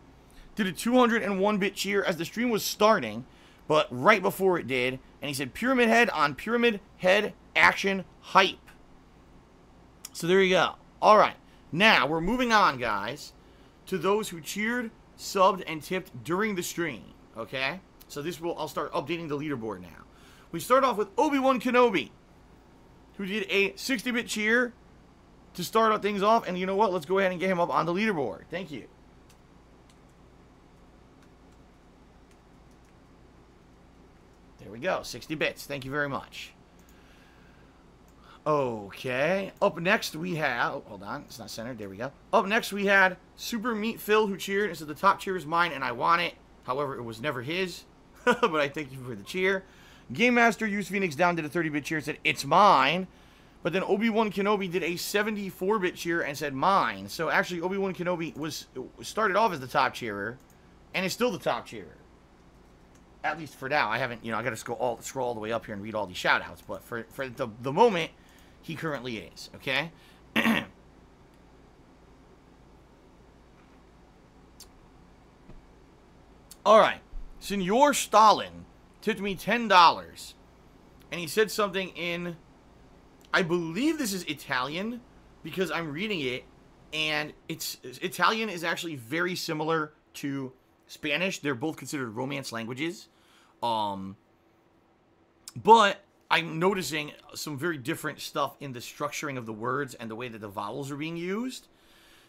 did a 201-bit cheer as the stream was starting, but right before it did, and he said, Pyramid Head on Pyramid Head action hype. So there you go. All right. Now, we're moving on, guys, to those who cheered, subbed, and tipped during the stream. Okay? So I'll start updating the leaderboard now. We start off with Obi-Wan Kenobi, who did a 60-bit cheer to start things off. And you know what? Let's go ahead and get him up on the leaderboard. Thank you. There we go. 60 bits. Thank you very much. Okay. Up next we have... Oh, hold on. It's not centered. There we go. Up next we had Super Meat Phil, who cheered and said, the top cheer is mine and I want it. However, it was never his. But I thank you for the cheer. Game Master used Phoenix Down did a 30-bit cheer and said, it's mine. But then Obi-Wan Kenobi did a 74-bit cheer and said, mine. So actually, Obi-Wan Kenobi started off as the top cheerer and is still the top cheerer. At least for now. I haven't, I got to scroll all the way up here and read all these shout-outs. But for the moment, he currently is. Okay? All right. Senor Stalin tipped me $10. And he said something in... I believe this is Italian, because I'm reading it, and Italian is actually very similar to Spanish. They're both considered Romance languages. But I'm noticing some very different stuff in the structuring of the words and the way that the vowels are being used.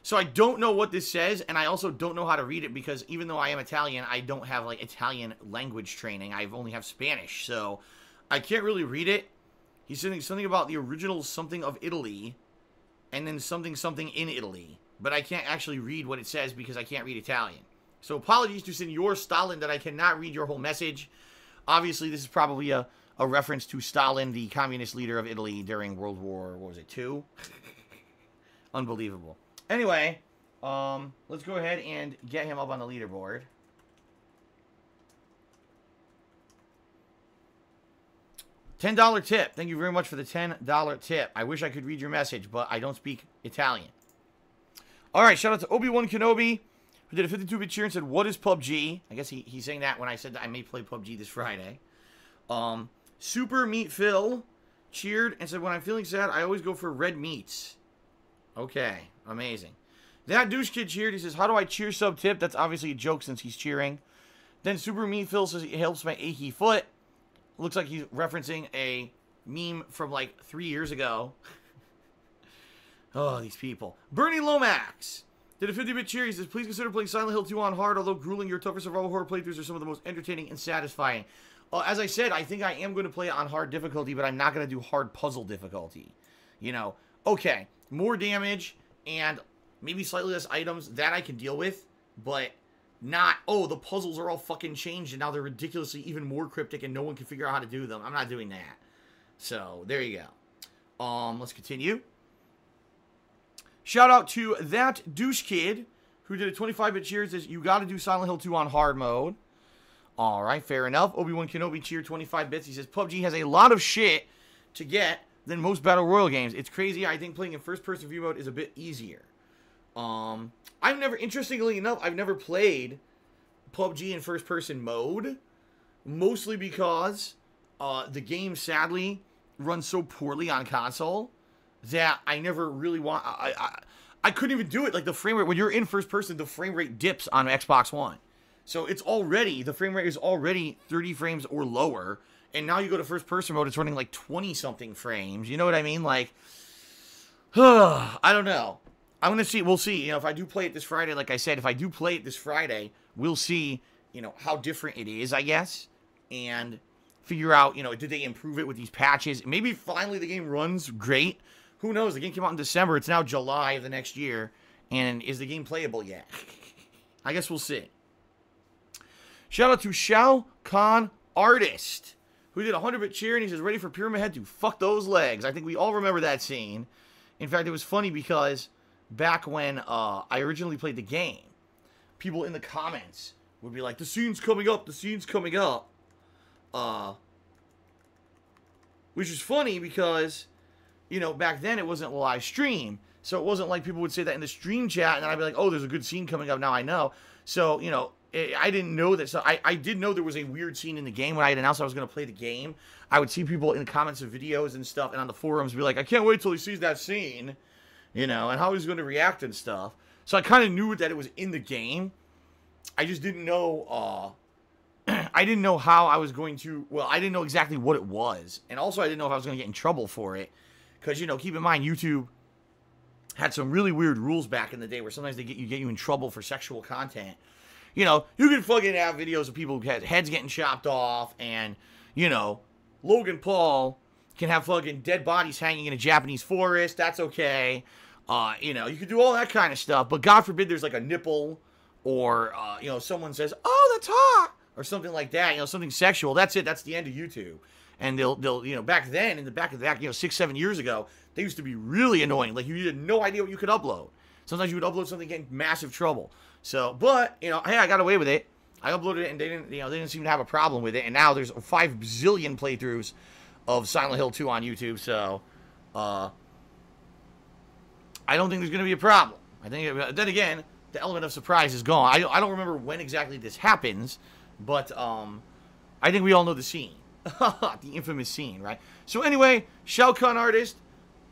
So I don't know what this says, and I also don't know how to read it, because even though I am Italian, I don't have, like, Italian language training. I only have Spanish, so I can't really read it. He's saying something about the original something of Italy, and then something in Italy. But I can't actually read what it says because I can't read Italian. So apologies to Senor Stalin that I cannot read your whole message. Obviously, this is probably a reference to Stalin, the communist leader of Italy during World War, what was it, II? Unbelievable. Anyway, let's go ahead and get him up on the leaderboard. $10 tip. Thank you very much for the $10 tip. I wish I could read your message, but I don't speak Italian. All right, shout out to Obi-Wan Kenobi, who did a 52-bit cheer and said, what is PUBG? I guess he's saying that when I said that I may play PUBG this Friday. Super Meat Phil cheered and said, when I'm feeling sad, I always go for red meats. Okay, amazing. That douche kid cheered. He says, how do I cheer sub tip? That's obviously a joke since he's cheering. Then Super Meat Phil says, it helps my achy foot. Looks like he's referencing a meme from like 3 years ago. Oh, these people. Bernie Lomax did a 50-bit cheer. He says, please consider playing Silent Hill 2 on hard, although grueling, your tougher survival horror playthroughs are some of the most entertaining and satisfying. As I said, I think I am going to play it on hard difficulty, but I'm not going to do hard puzzle difficulty. Okay, more damage and maybe slightly less items, that I can deal with, but not, oh, the puzzles are all fucking changed and now they're ridiculously even more cryptic and no one can figure out how to do them. I'm not doing that. So, there you go. Let's continue. Shout out to that douche kid who did a 25-bit cheer. Says, you gotta do Silent Hill 2 on hard mode. Alright, fair enough. Obi-Wan Kenobi cheered 25 bits. He says, PUBG has a lot of shit to get than most Battle Royale games. It's crazy. I think playing in first-person view mode is a bit easier. Interestingly enough, I've never played PUBG in first-person mode. Mostly because the game, sadly, runs so poorly on console that I never really want... I couldn't even do it. Like, the frame rate... When you're in first person, the frame rate dips on Xbox One. So it's already... The frame rate is already 30 frames or lower. And now you go to first person mode, it's running like 20-something frames. You know what I mean? Like... I don't know. I'm going to see, we'll see, if I do play it this Friday, like I said, if I do play it this Friday, we'll see, how different it is, I guess, and figure out, did they improve it with these patches? Maybe finally the game runs great. Who knows? The game came out in December. It's now July of the next year, and is the game playable yet? I guess we'll see. Shout out to Shao Kahn Artist, who did a 100-bit cheer, and he says, ready for Pyramid Head to fuck those legs. I think we all remember that scene. In fact, it was funny because back when I originally played the game, people in the comments would be like, the scene's coming up, the scene's coming up. Which is funny because, back then it wasn't a live stream. So it wasn't like people would say that in the stream chat, and then I'd be like, oh, there's a good scene coming up, now I know. So, I didn't know that. So I did know there was a weird scene in the game. When I had announced I was going to play the game, I would see people in the comments of videos and stuff and on the forums be like, I can't wait till he sees that scene, and how he's going to react and stuff. So I kind of knew that it was in the game. I just didn't know, I didn't know how I was going to, well, I didn't know exactly what it was. And also I didn't know if I was going to get in trouble for it. Because, keep in mind, YouTube had some really weird rules back in the day where sometimes they get you in trouble for sexual content. You can fucking have videos of people who had heads getting chopped off, and, Logan Paul can have fucking dead bodies hanging in a Japanese forest. That's okay. You could do all that kind of stuff, but God forbid there's like a nipple, or, someone says, oh, that's hot, or something like that, something sexual. That's it. That's the end of YouTube. And they'll, back then, in the back of the back, 6-7 years ago, they used to be really annoying. Like, you had no idea what you could upload. Sometimes you would upload something, get in massive trouble. So, but, hey, I got away with it. I uploaded it, and they didn't seem to have a problem with it. And now there's 5 bazillion playthroughs of Silent Hill 2 on YouTube. So, I don't think there's going to be a problem. I think, then again, the element of surprise is gone. I don't remember when exactly this happens, but, I think we all know the scene. The infamous scene, right? So anyway, Shao Kahn Artist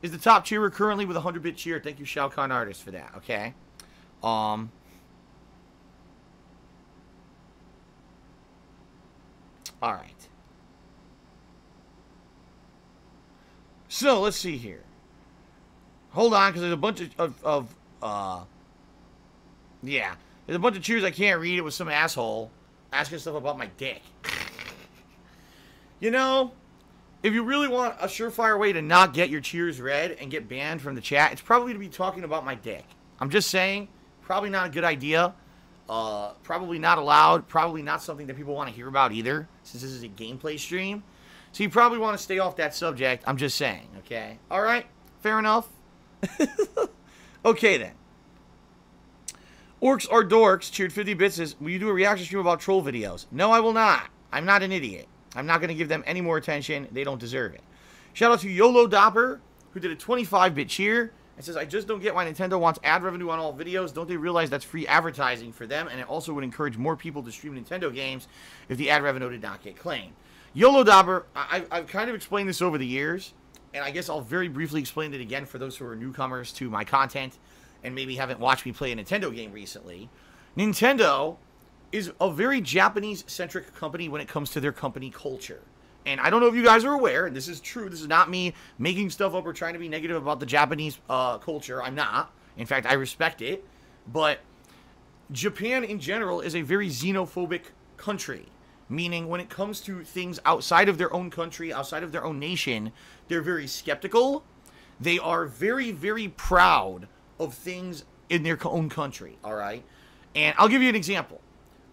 is the top cheerer currently with a 100-bit cheer. Thank you, Shao Kahn Artist, for that, okay? All right. So, let's see here. Hold on, because there's a bunch yeah. There's a bunch of cheers I can't read. It was some asshole asking stuff about my dick. If you really want a surefire way to not get your cheers read and get banned from the chat, it's probably to be talking about my dick. I'm just saying, probably not a good idea. Probably not allowed. Probably not something that people want to hear about either, since this is a gameplay stream. So you probably want to stay off that subject. I'm just saying, okay? All right? Fair enough? Okay, then. Orcs are Dorks cheered 50 bits says, will you do a reaction stream about troll videos? No, I will not. I'm not an idiot. I'm not going to give them any more attention. They don't deserve it. Shout out to YOLO Dopper, who did a 25-bit cheer and says, I just don't get why Nintendo wants ad revenue on all videos. Don't they realize that's free advertising for them? And it also would encourage more people to stream Nintendo games if the ad revenue did not get claimed. YOLO Dopper, I've kind of explained this over the years, and I guess I'll very briefly explain it again for those who are newcomers to my content and maybe haven't watched me play a Nintendo game recently. Nintendo is a very Japanese-centric company when it comes to their company culture. And I don't know if you guys are aware, and this is true, this is not me making stuff up or trying to be negative about the Japanese culture. I'm not. In fact, I respect it. But Japan in general is a very xenophobic country. Meaning when it comes to things outside of their own country, outside of their own nation, they're very skeptical. They are very, very proud of things in their own country, all right? And I'll give you an example.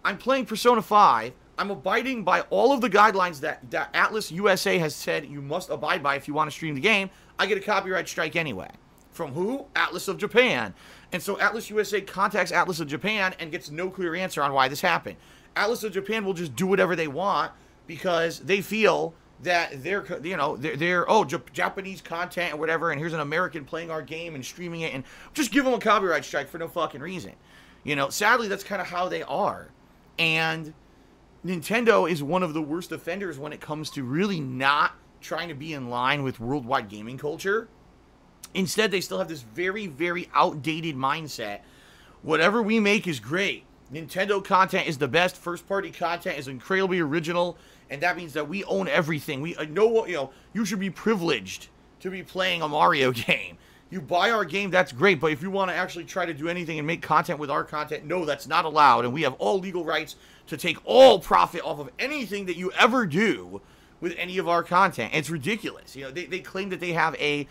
I'm playing Persona 5. I'm abiding by all of the guidelines that Atlas USA has said you must abide by if you want to stream the game. I get a copyright strike anyway. From who? Atlas of Japan. And so Atlas USA contacts Atlas of Japan and gets no clear answer on why this happened. Atlas of Japan will just do whatever they want because they feel that they're Japanese content or whatever, and here's an American playing our game and streaming it, and just give them a copyright strike for no fucking reason. Sadly, that's kind of how they are. And Nintendo is one of the worst offenders when it comes to really not trying to be in line with worldwide gaming culture. Instead, they still have this very, very outdated mindset. Whatever we make is great. Nintendo content is the best. First-party content is incredibly original, and that means that we own everything. We know what you should be privileged to be playing a Mario game. You buy our game, that's great, but if you want to actually try to do anything and make content with our content, no, that's not allowed, and we have all legal rights to take all profit off of anything that you ever do with any of our content. It's ridiculous. You know, they claim that they have a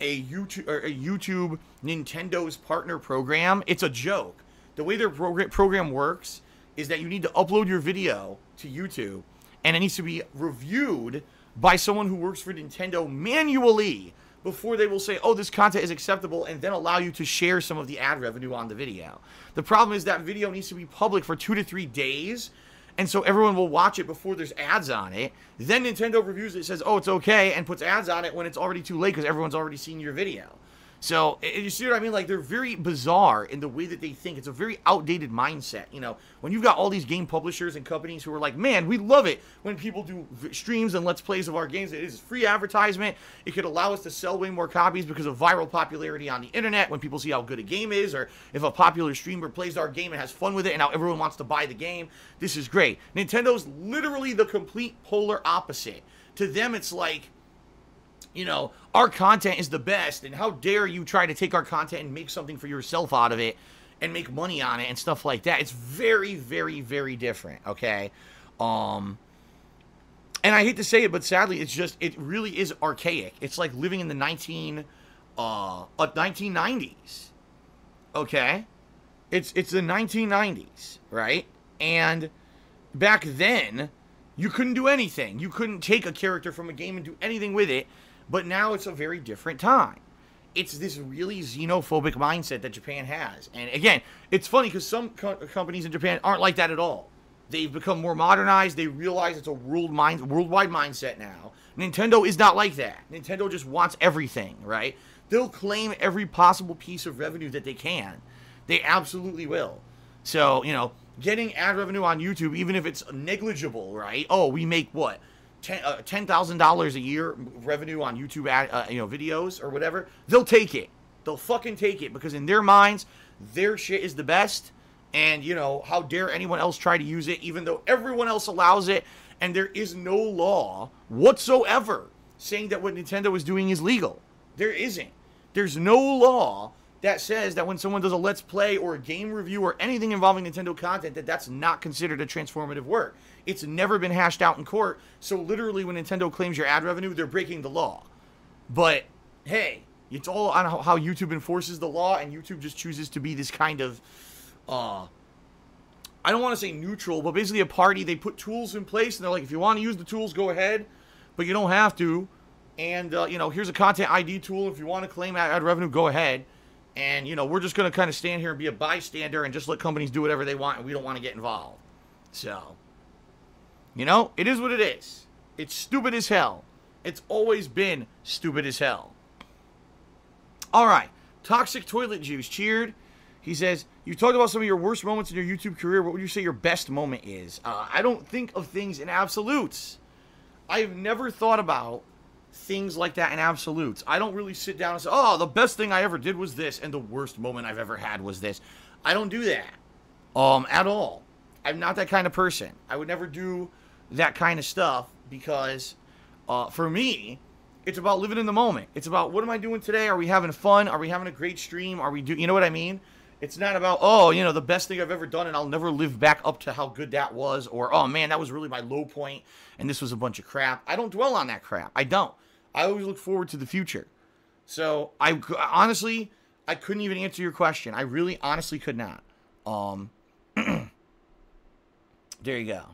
YouTube Nintendo's partner program. It's a joke. The way their program works is that you need to upload your video to YouTube, and it needs to be reviewed by someone who works for Nintendo manually before they will say, oh, this content is acceptable, and then allow you to share some of the ad revenue on the video. The problem is that video needs to be public for 2 to 3 days, and so everyone will watch it before there's ads on it. Then Nintendo reviews it, says, oh, it's okay, and puts ads on it when it's already too late because everyone's already seen your video. So, you see what I mean? Like, they're very bizarre in the way that they think. It's a very outdated mindset. You know, when you've got all these game publishers and companies who are like, man, we love it when people do streams and Let's Plays of our games. It is free advertisement. It could allow us to sell way more copies because of viral popularity on the internet when people see how good a game is, or if a popular streamer plays our game and has fun with it and now everyone wants to buy the game. This is great. Nintendo's literally the complete polar opposite. To them, it's like, you know, our content is the best, and how dare you try to take our content and make something for yourself out of it and make money on it and stuff like that. It's very, very, very different, okay? And I hate to say it, but sadly, it's just, it really is archaic. It's like living in the 1990s, okay? It's the 1990s, right? And back then, you couldn't do anything. You couldn't take a character from a game and do anything with it. But now it's a very different time. It's this really xenophobic mindset that Japan has. And again, it's funny because some companies in Japan aren't like that at all. They've become more modernized. They realize it's a worldwide mindset now. Nintendo is not like that. Nintendo just wants everything, right? They'll claim every possible piece of revenue that they can. They absolutely will. So, you know, getting ad revenue on YouTube, even if it's negligible, right? Oh, we make what? $10,000 a year revenue on YouTube ad, videos or whatever. They'll take it. They'll fucking take it because in their minds, their shit is the best. And, you know, how dare anyone else try to use it, even though everyone else allows it. And there is no law whatsoever saying that what Nintendo is doing is legal. There isn't. There's no law that says that when someone does a Let's Play or a game review or anything involving Nintendo content, that that's not considered a transformative work. It's never been hashed out in court. So literally when Nintendo claims your ad revenue, they're breaking the law. But hey, it's all on how YouTube enforces the law, and YouTube just chooses to be this kind of, I don't want to say neutral, but basically a party. They put tools in place, and they're like, if you want to use the tools, go ahead, but you don't have to. And, here's a content ID tool. If you want to claim ad revenue, go ahead. And, we're just going to kind of stand here and be a bystander and just let companies do whatever they want, and we don't want to get involved. So, it is what it is. It's stupid as hell. It's always been stupid as hell. All right. Toxic Toilet Juice cheered. He says, you talked about some of your worst moments in your YouTube career. What would you say your best moment is? I don't think of things in absolutes. I've never thought about things like that in absolutes. I don't really sit down and say, oh, the best thing I ever did was this, and the worst moment I've ever had was this. I don't do that at all. I'm not that kind of person. I would never do that kind of stuff because for me, it's about living in the moment. It's about, what am I doing today? Are we having fun? Are we having a great stream? Are we you know what I mean? It's not about, oh, the best thing I've ever done and I'll never live back up to how good that was, or, oh man, that was really my low point and this was a bunch of crap. I don't dwell on that crap. I don't. I always look forward to the future. So I honestly, I couldn't even answer your question. I really honestly could not. There you go.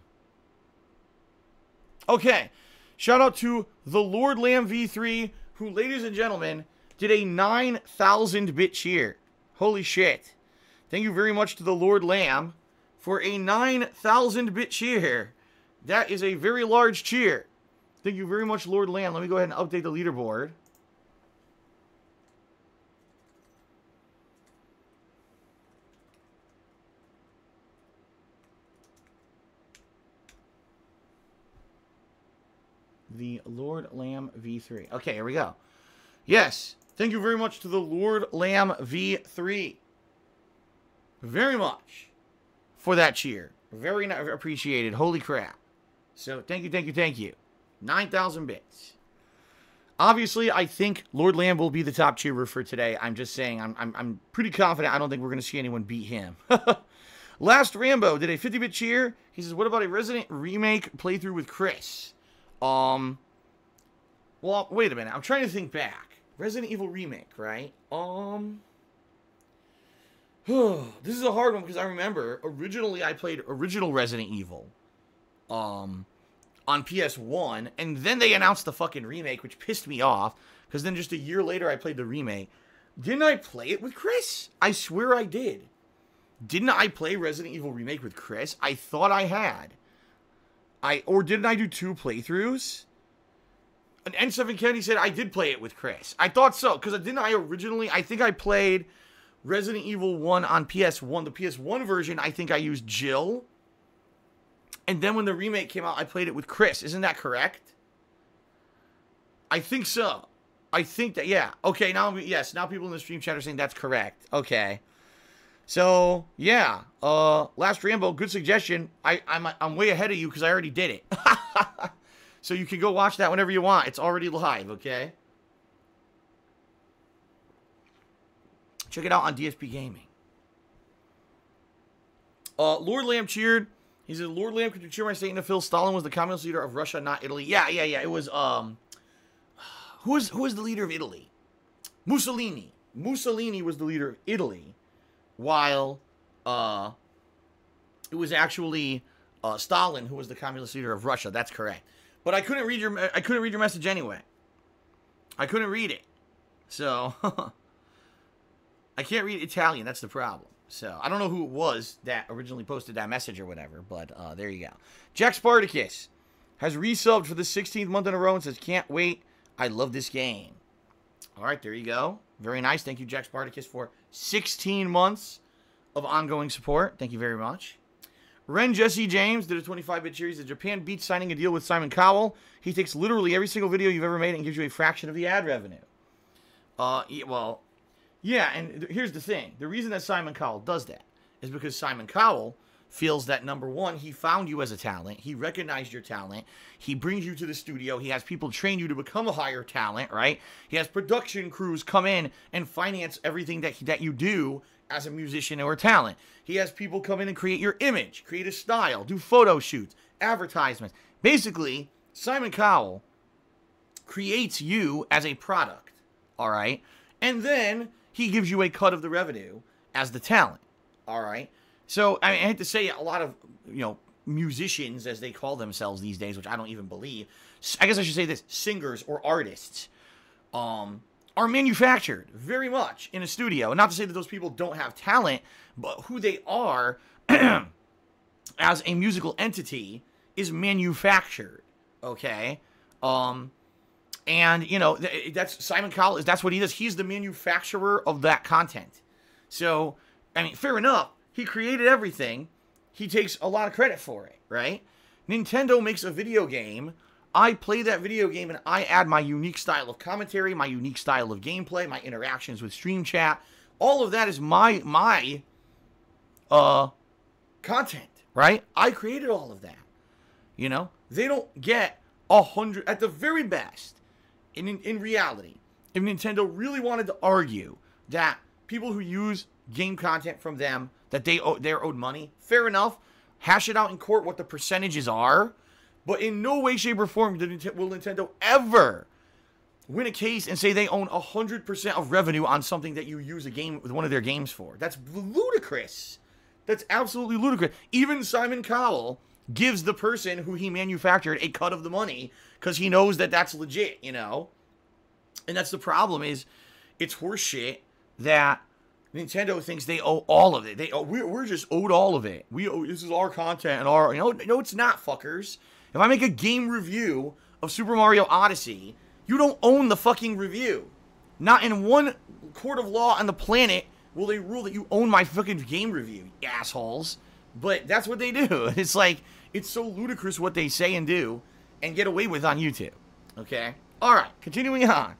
Okay. Shout out to the Lord Lamb V3, who, ladies and gentlemen, did a 9,000-bit cheer. Holy shit. Thank you very much to the Lord Lamb for a 9,000-bit cheer. That is a very large cheer. Thank you very much, Lord Lamb. Let me go ahead and update the leaderboard. The Lord Lamb V3. Okay, here we go. Yes. Thank you very much to the Lord Lamb V3. Very much for that cheer. Very appreciated. Holy crap. So, thank you, thank you, thank you. 9,000 bits. Obviously, I think Lord Lamb will be the top cheerer for today. I'm just saying, I'm pretty confident. I don't think we're going to see anyone beat him. Last Rambo did a 50-bit cheer. He says, what about a Resident remake playthrough with Chris? Well, wait a minute. I'm trying to think back. Resident Evil remake, right? This is a hard one because I remember originally I played original Resident Evil on PS1, and then they announced the fucking remake, which pissed me off because then just a year later I played the remake. Didn't I play it with Chris? I swear I did. Didn't I play Resident Evil remake with Chris? I thought I had. Or didn't I do 2 playthroughs? And N7 Kennedy said I did play it with Chris. I thought so, because didn't I originally, I think I played Resident Evil 1 on PS1. The PS1 version, I think I used Jill. And then when the remake came out, I played it with Chris. Isn't that correct? I think so. I think that, yeah. Okay, now, yes, now people in the stream chat are saying that's correct. Okay. So, yeah. Last Rambo, good suggestion. I'm way ahead of you because I already did it. So you can go watch that whenever you want. It's already live, okay? Check it out on DSPGaming. Lord Lamb cheered. He said, Lord Lamb, could you cheer my statement to Phil? Stalin was the communist leader of Russia, not Italy. Yeah. It was, who was the leader of Italy? Mussolini. Mussolini was the leader of Italy, while, it was actually, Stalin who was the communist leader of Russia. That's correct. But I couldn't read your message anyway. I couldn't read it. So, I can't read Italian. That's the problem. So, I don't know who it was that originally posted that message or whatever, but there you go. Jack Spartacus has resubbed for the 16th month in a row and says, can't wait. I love this game. All right, there you go. Very nice. Thank you, Jack Spartacus, for 16 months of ongoing support. Thank you very much. Ren Jesse James did a 25-bit series of Japan Beats signing a deal with Simon Cowell. He takes literally every single video you've ever made and gives you a fraction of the ad revenue. Yeah, and here's the thing. The reason that Simon Cowell does that is because Simon Cowell feels that, number one, he found you as a talent. He recognized your talent. He brings you to the studio. He has people train you to become a higher talent, right? He has production crews come in and finance everything that you do as a musician or a talent. He has people come in and create your image, create a style, do photo shoots, advertisements. Basically, Simon Cowell creates you as a product, all right? And then he gives you a cut of the revenue as the talent, all right? So, I hate to say, a lot of, musicians, as they call themselves these days, which I don't even believe, I guess I should say this, singers or artists, are manufactured very much in a studio. And not to say that those people don't have talent, but who they are as a musical entity is manufactured, okay? And, that's Simon Cowell, that's what he does. He's the manufacturer of that content. So, I mean, fair enough. He created everything. He takes a lot of credit for it, right? Nintendo makes a video game. I play that video game and I add my unique style of commentary, my unique style of gameplay, my interactions with stream chat. All of that is my content, right? I created all of that. They don't get 100 at the very best. In reality, if Nintendo really wanted to argue that people who use game content from them, that they're owed money, fair enough. Hash it out in court what the percentages are. But in no way, shape, or form will Nintendo ever win a case and say they own 100% of revenue on something that you use a game with one of their games for. That's ludicrous. That's absolutely ludicrous. Even Simon Cowell gives the person who he manufactured a cut of the money because he knows that that's legit, And that's the problem is it's horseshit that Nintendo thinks they owe all of it. We're just owed all of it. This is our content and our, no, it's not, fuckers. If I make a game review of Super Mario Odyssey, you don't own the fucking review. Not in one court of law on the planet will they rule that you own my fucking game review, you assholes. But that's what they do. It's like, it's so ludicrous what they say and do and get away with on YouTube. Okay? Alright, continuing on.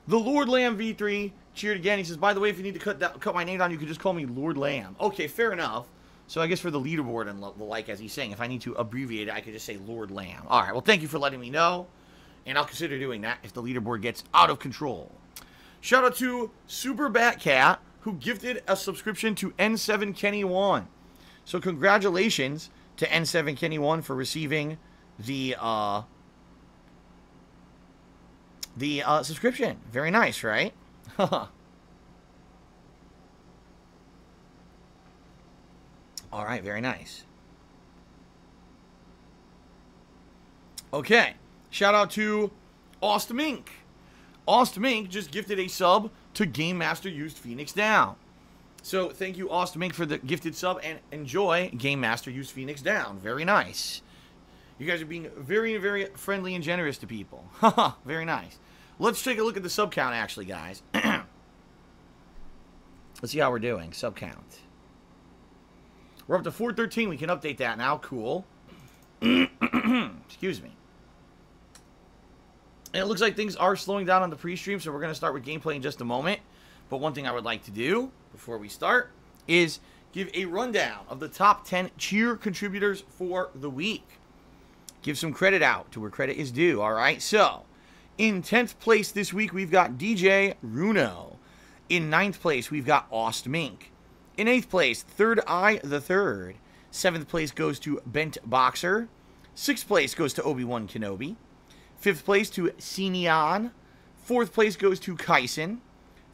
The Lord Lamb V3 cheered again. He says, by the way, if you need to cut my name down, you can just call me Lord Lamb. Okay, fair enough. So I guess for the leaderboard and the like, as he's saying, if I need to abbreviate it, I could just say Lord Lamb. All right, well, thank you for letting me know. And I'll consider doing that if the leaderboard gets out of control. Shout out to Super Batcat, who gifted a subscription to N7 Kenny 1. So congratulations to N7 Kenny 1 for receiving the subscription. Very nice, right? All right, very nice. Okay, shout out to Ostmink. Ostmink just gifted a sub to Game Master Used Phoenix Down. So thank you, Ostmink, for the gifted sub, and enjoy Game Master Used Phoenix Down. Very nice. You guys are being very, very friendly and generous to people. Haha, very nice. Let's take a look at the sub count, actually, guys. Let's see how we're doing. Sub count. We're up to 413. We can update that now. Cool. Excuse me. And it looks like things are slowing down on the pre-stream, so we're going to start with gameplay in just a moment. But one thing I would like to do before we start is give a rundown of the top 10 cheer contributors for the week. Give some credit out to where credit is due, all right? So, in 10th place this week, we've got DJ Runo. In 9th place, we've got Ostmink. In 8th place, Third Eye the Third. 7th place goes to Bent Boxer. 6th place goes to Obi-Wan Kenobi. 5th place to Sinian. 4th place goes to Kaisen.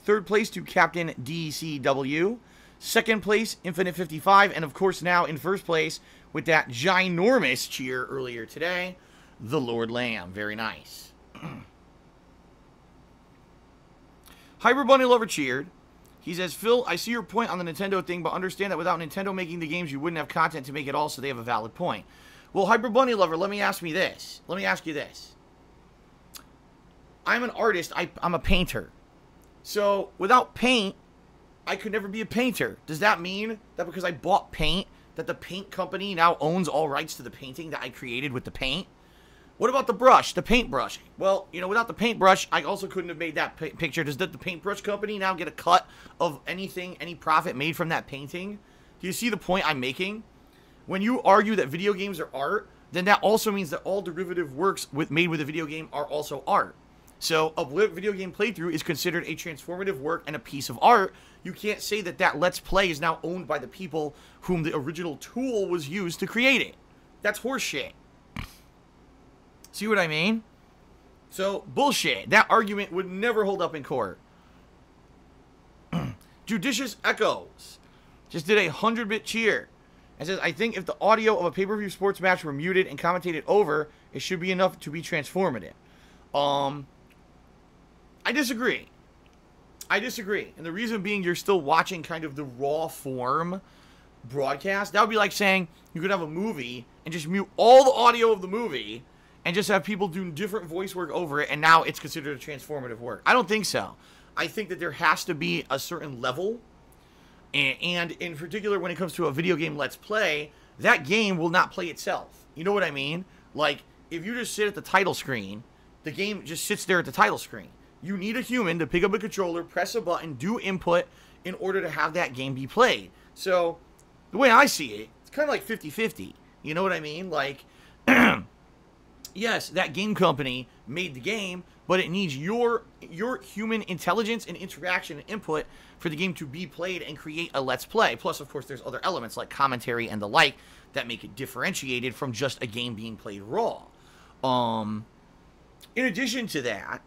3rd place to Captain DCW. 2nd place, Infinite 55. And of course now in 1st place with that ginormous cheer earlier today, the Lord Lamb. Very nice. Hyper Bunny Lover cheered. He says, Phil, I see your point on the Nintendo thing, but understand that without Nintendo making the games, you wouldn't have content to make it all, so they have a valid point. Well, Hyper Bunny Lover, let me ask you this. I'm an artist. I'm a painter. So, without paint, I could never be a painter. Does that mean that because I bought paint, that the paint company now owns all rights to the painting that I created with the paint? What about the brush, the paintbrush? Well, you know, without the paintbrush, I also couldn't have made that picture. Does the paintbrush company now get a cut of anything, any profit made from that painting? Do you see the point I'm making? When you argue that video games are art, then that also means that all derivative works made with a video game are also art. So a video game playthrough is considered a transformative work and a piece of art. You can't say that that Let's Play is now owned by the people whom the original tool was used to create it. That's horseshit. See what I mean? So, bullshit. That argument would never hold up in court. Judicious Echoes just did a 100-bit cheer. And says, I think if the audio of a pay-per-view sports match were muted and commentated over, it should be enough to be transformative. I disagree. And the reason being, you're still watching kind of the raw form broadcast. That would be like saying you could have a movie and just mute all the audio of the movie and just have people do different voice work over it, and now it's considered a transformative work. I don't think so. I think that there has to be a certain level, and in particular when it comes to a video game Let's Play, that game will not play itself. You know what I mean? Like, if you just sit at the title screen, the game just sits there at the title screen. You need a human to pick up a controller, press a button, do input in order to have that game be played. So, the way I see it, it's kind of like 50-50. You know what I mean? Like, yes, that game company made the game, but it needs your human intelligence and interaction and input for the game to be played and create a Let's Play. Plus, of course, there's other elements like commentary and the like that make it differentiated from just a game being played raw. In addition to that,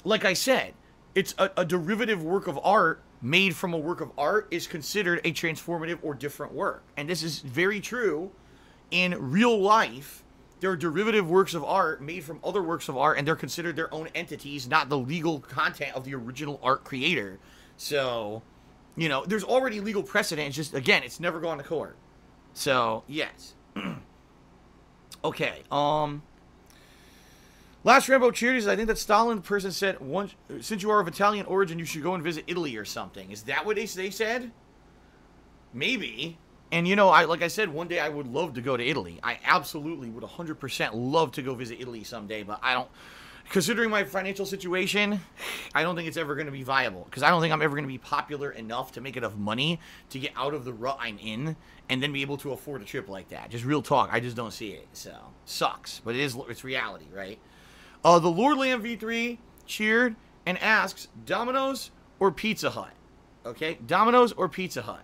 like I said, it's a derivative work of art made from a work of art is considered a transformative or different work. And this is very true in real life. There are derivative works of art made from other works of art, and they're considered their own entities, not the legal content of the original art creator. So, you know, there's already legal precedent. It's just, again, it's never gone to court. So, yes. Okay, Last Rambo cheers. I think that Stalin person said, since you are of Italian origin, you should go and visit Italy or something. Is that what they said? Maybe. And, you know, like I said, one day I would love to go to Italy. I absolutely would 100% love to go visit Italy someday, but I don't... considering my financial situation, I don't think it's ever going to be viable. Because I don't think I'm ever going to be popular enough to make enough money to get out of the rut I'm in and then be able to afford a trip like that. Just real talk. I just don't see it. So, sucks. But it's reality, right? The Lord Lamb V3 cheered and asks, Domino's or Pizza Hut? Okay? Domino's or Pizza Hut?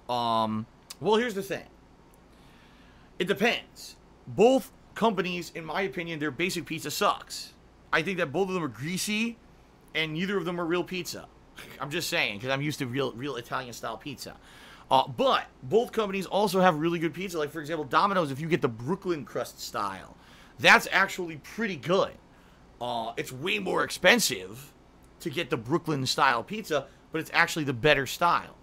Well, here's the thing. It depends. Both companies, in my opinion, their basic pizza sucks. I think that both of them are greasy, and neither of them are real pizza. I'm just saying, because I'm used to real Italian-style pizza. But both companies also have really good pizza. Like, for example, Domino's, if you get the Brooklyn crust style, that's actually pretty good. It's way more expensive to get the Brooklyn-style pizza, but it's actually the better style.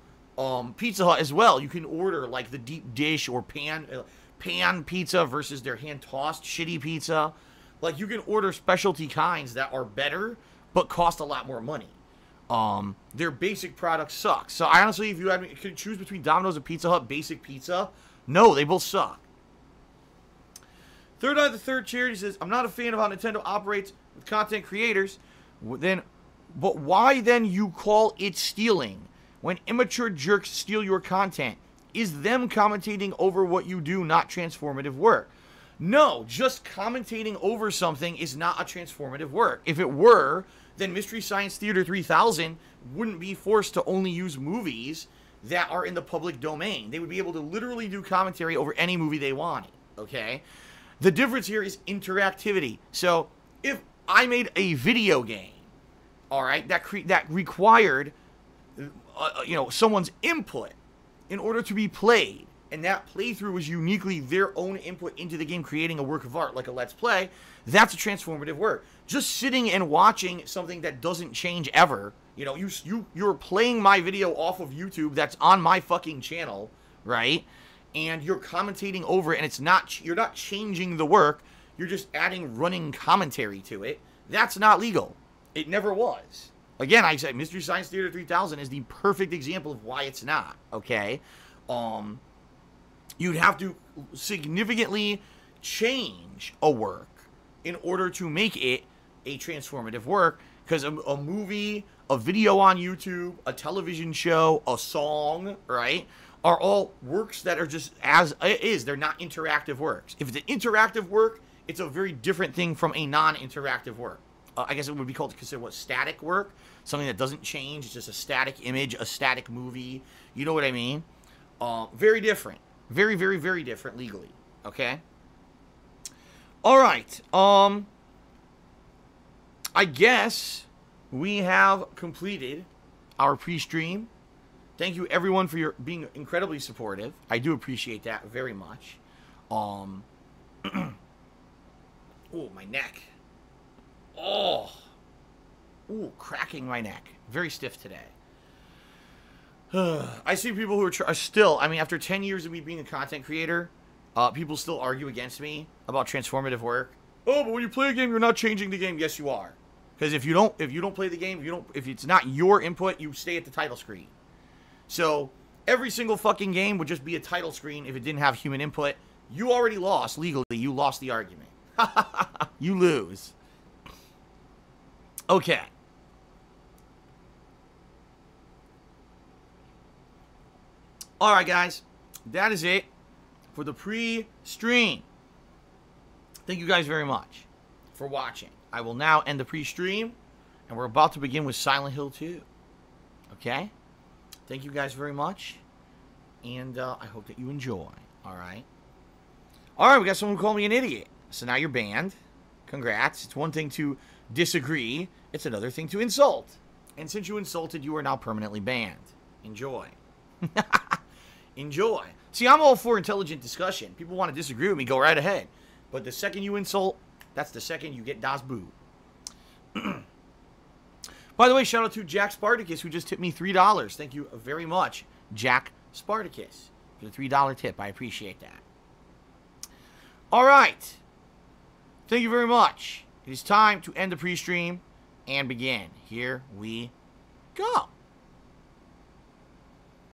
Pizza Hut as well, you can order, like, the deep dish or pan pizza versus their hand-tossed shitty pizza. Like, you can order specialty kinds that are better, but cost a lot more money. Their basic product sucks. So, honestly, if you could choose between Domino's and Pizza Hut basic pizza, no, they both suck. Third Eye the Third Charity says, I'm not a fan of how Nintendo operates with content creators. But why then you call it stealing? When immature jerks steal your content, is them commentating over what you do not transformative work? No, just commentating over something is not a transformative work. If it were, then Mystery Science Theater 3000 wouldn't be forced to only use movies that are in the public domain. They would be able to literally do commentary over any movie they wanted, okay? The difference here is interactivity. So, if I made a video game, all right, that required, someone's input in order to be played, and that playthrough was uniquely their own input into the game, creating a work of art like a Let's Play, that's a transformative work. Just sitting and watching something that doesn't change ever, you're playing my video off of YouTube that's on my fucking channel, right? And you're commentating over it, and you're not changing the work, you're just adding running commentary to it. That's not legal. It never was. Again, I said Mystery Science Theater 3000 is the perfect example of why it's not, okay? You'd have to significantly change a work in order to make it a transformative work, because a movie, a video on YouTube, a television show, a song, right, are all works that are just as is. They're not interactive works. If it's an interactive work, it's a very different thing from a non-interactive work. I guess it would be considered static work, something that doesn't change. It's just a static image, a static movie. You know what I mean? Very different. Very, very, very different legally. Okay? All right. I guess we have completed our pre-stream. Thank you, everyone, for being incredibly supportive. I do appreciate that very much. Oh, my neck. Oh. Ooh, cracking my neck. Very stiff today. I see people who are still, after 10 years of me being a content creator, people still argue against me about transformative work. Oh, but when you play a game, you're not changing the game. Yes, you are. Because if you don't play the game, if it's not your input, you stay at the title screen. So, every single fucking game would just be a title screen if it didn't have human input. You already lost legally. You lost the argument. You lose. Okay. Alright, guys. That is it for the pre-stream. Thank you guys very much for watching. I will now end the pre-stream, and we're about to begin with Silent Hill 2. Okay? Thank you guys very much, and I hope that you enjoy. Alright? Alright, we got someone who called me an idiot. So now you're banned. Congrats. It's one thing to disagree. It's another thing to insult. And since you insulted, you are now permanently banned. Enjoy. Enjoy. See, I'm all for intelligent discussion. People want to disagree with me, go right ahead. But the second you insult, that's the second you get Das Boo. By the way, shout out to Jack Spartacus, who just tipped me $3. Thank you very much, Jack Spartacus, for the $3 tip. I appreciate that. All right. Thank you very much. It is time to end the pre-stream and begin. Here we go.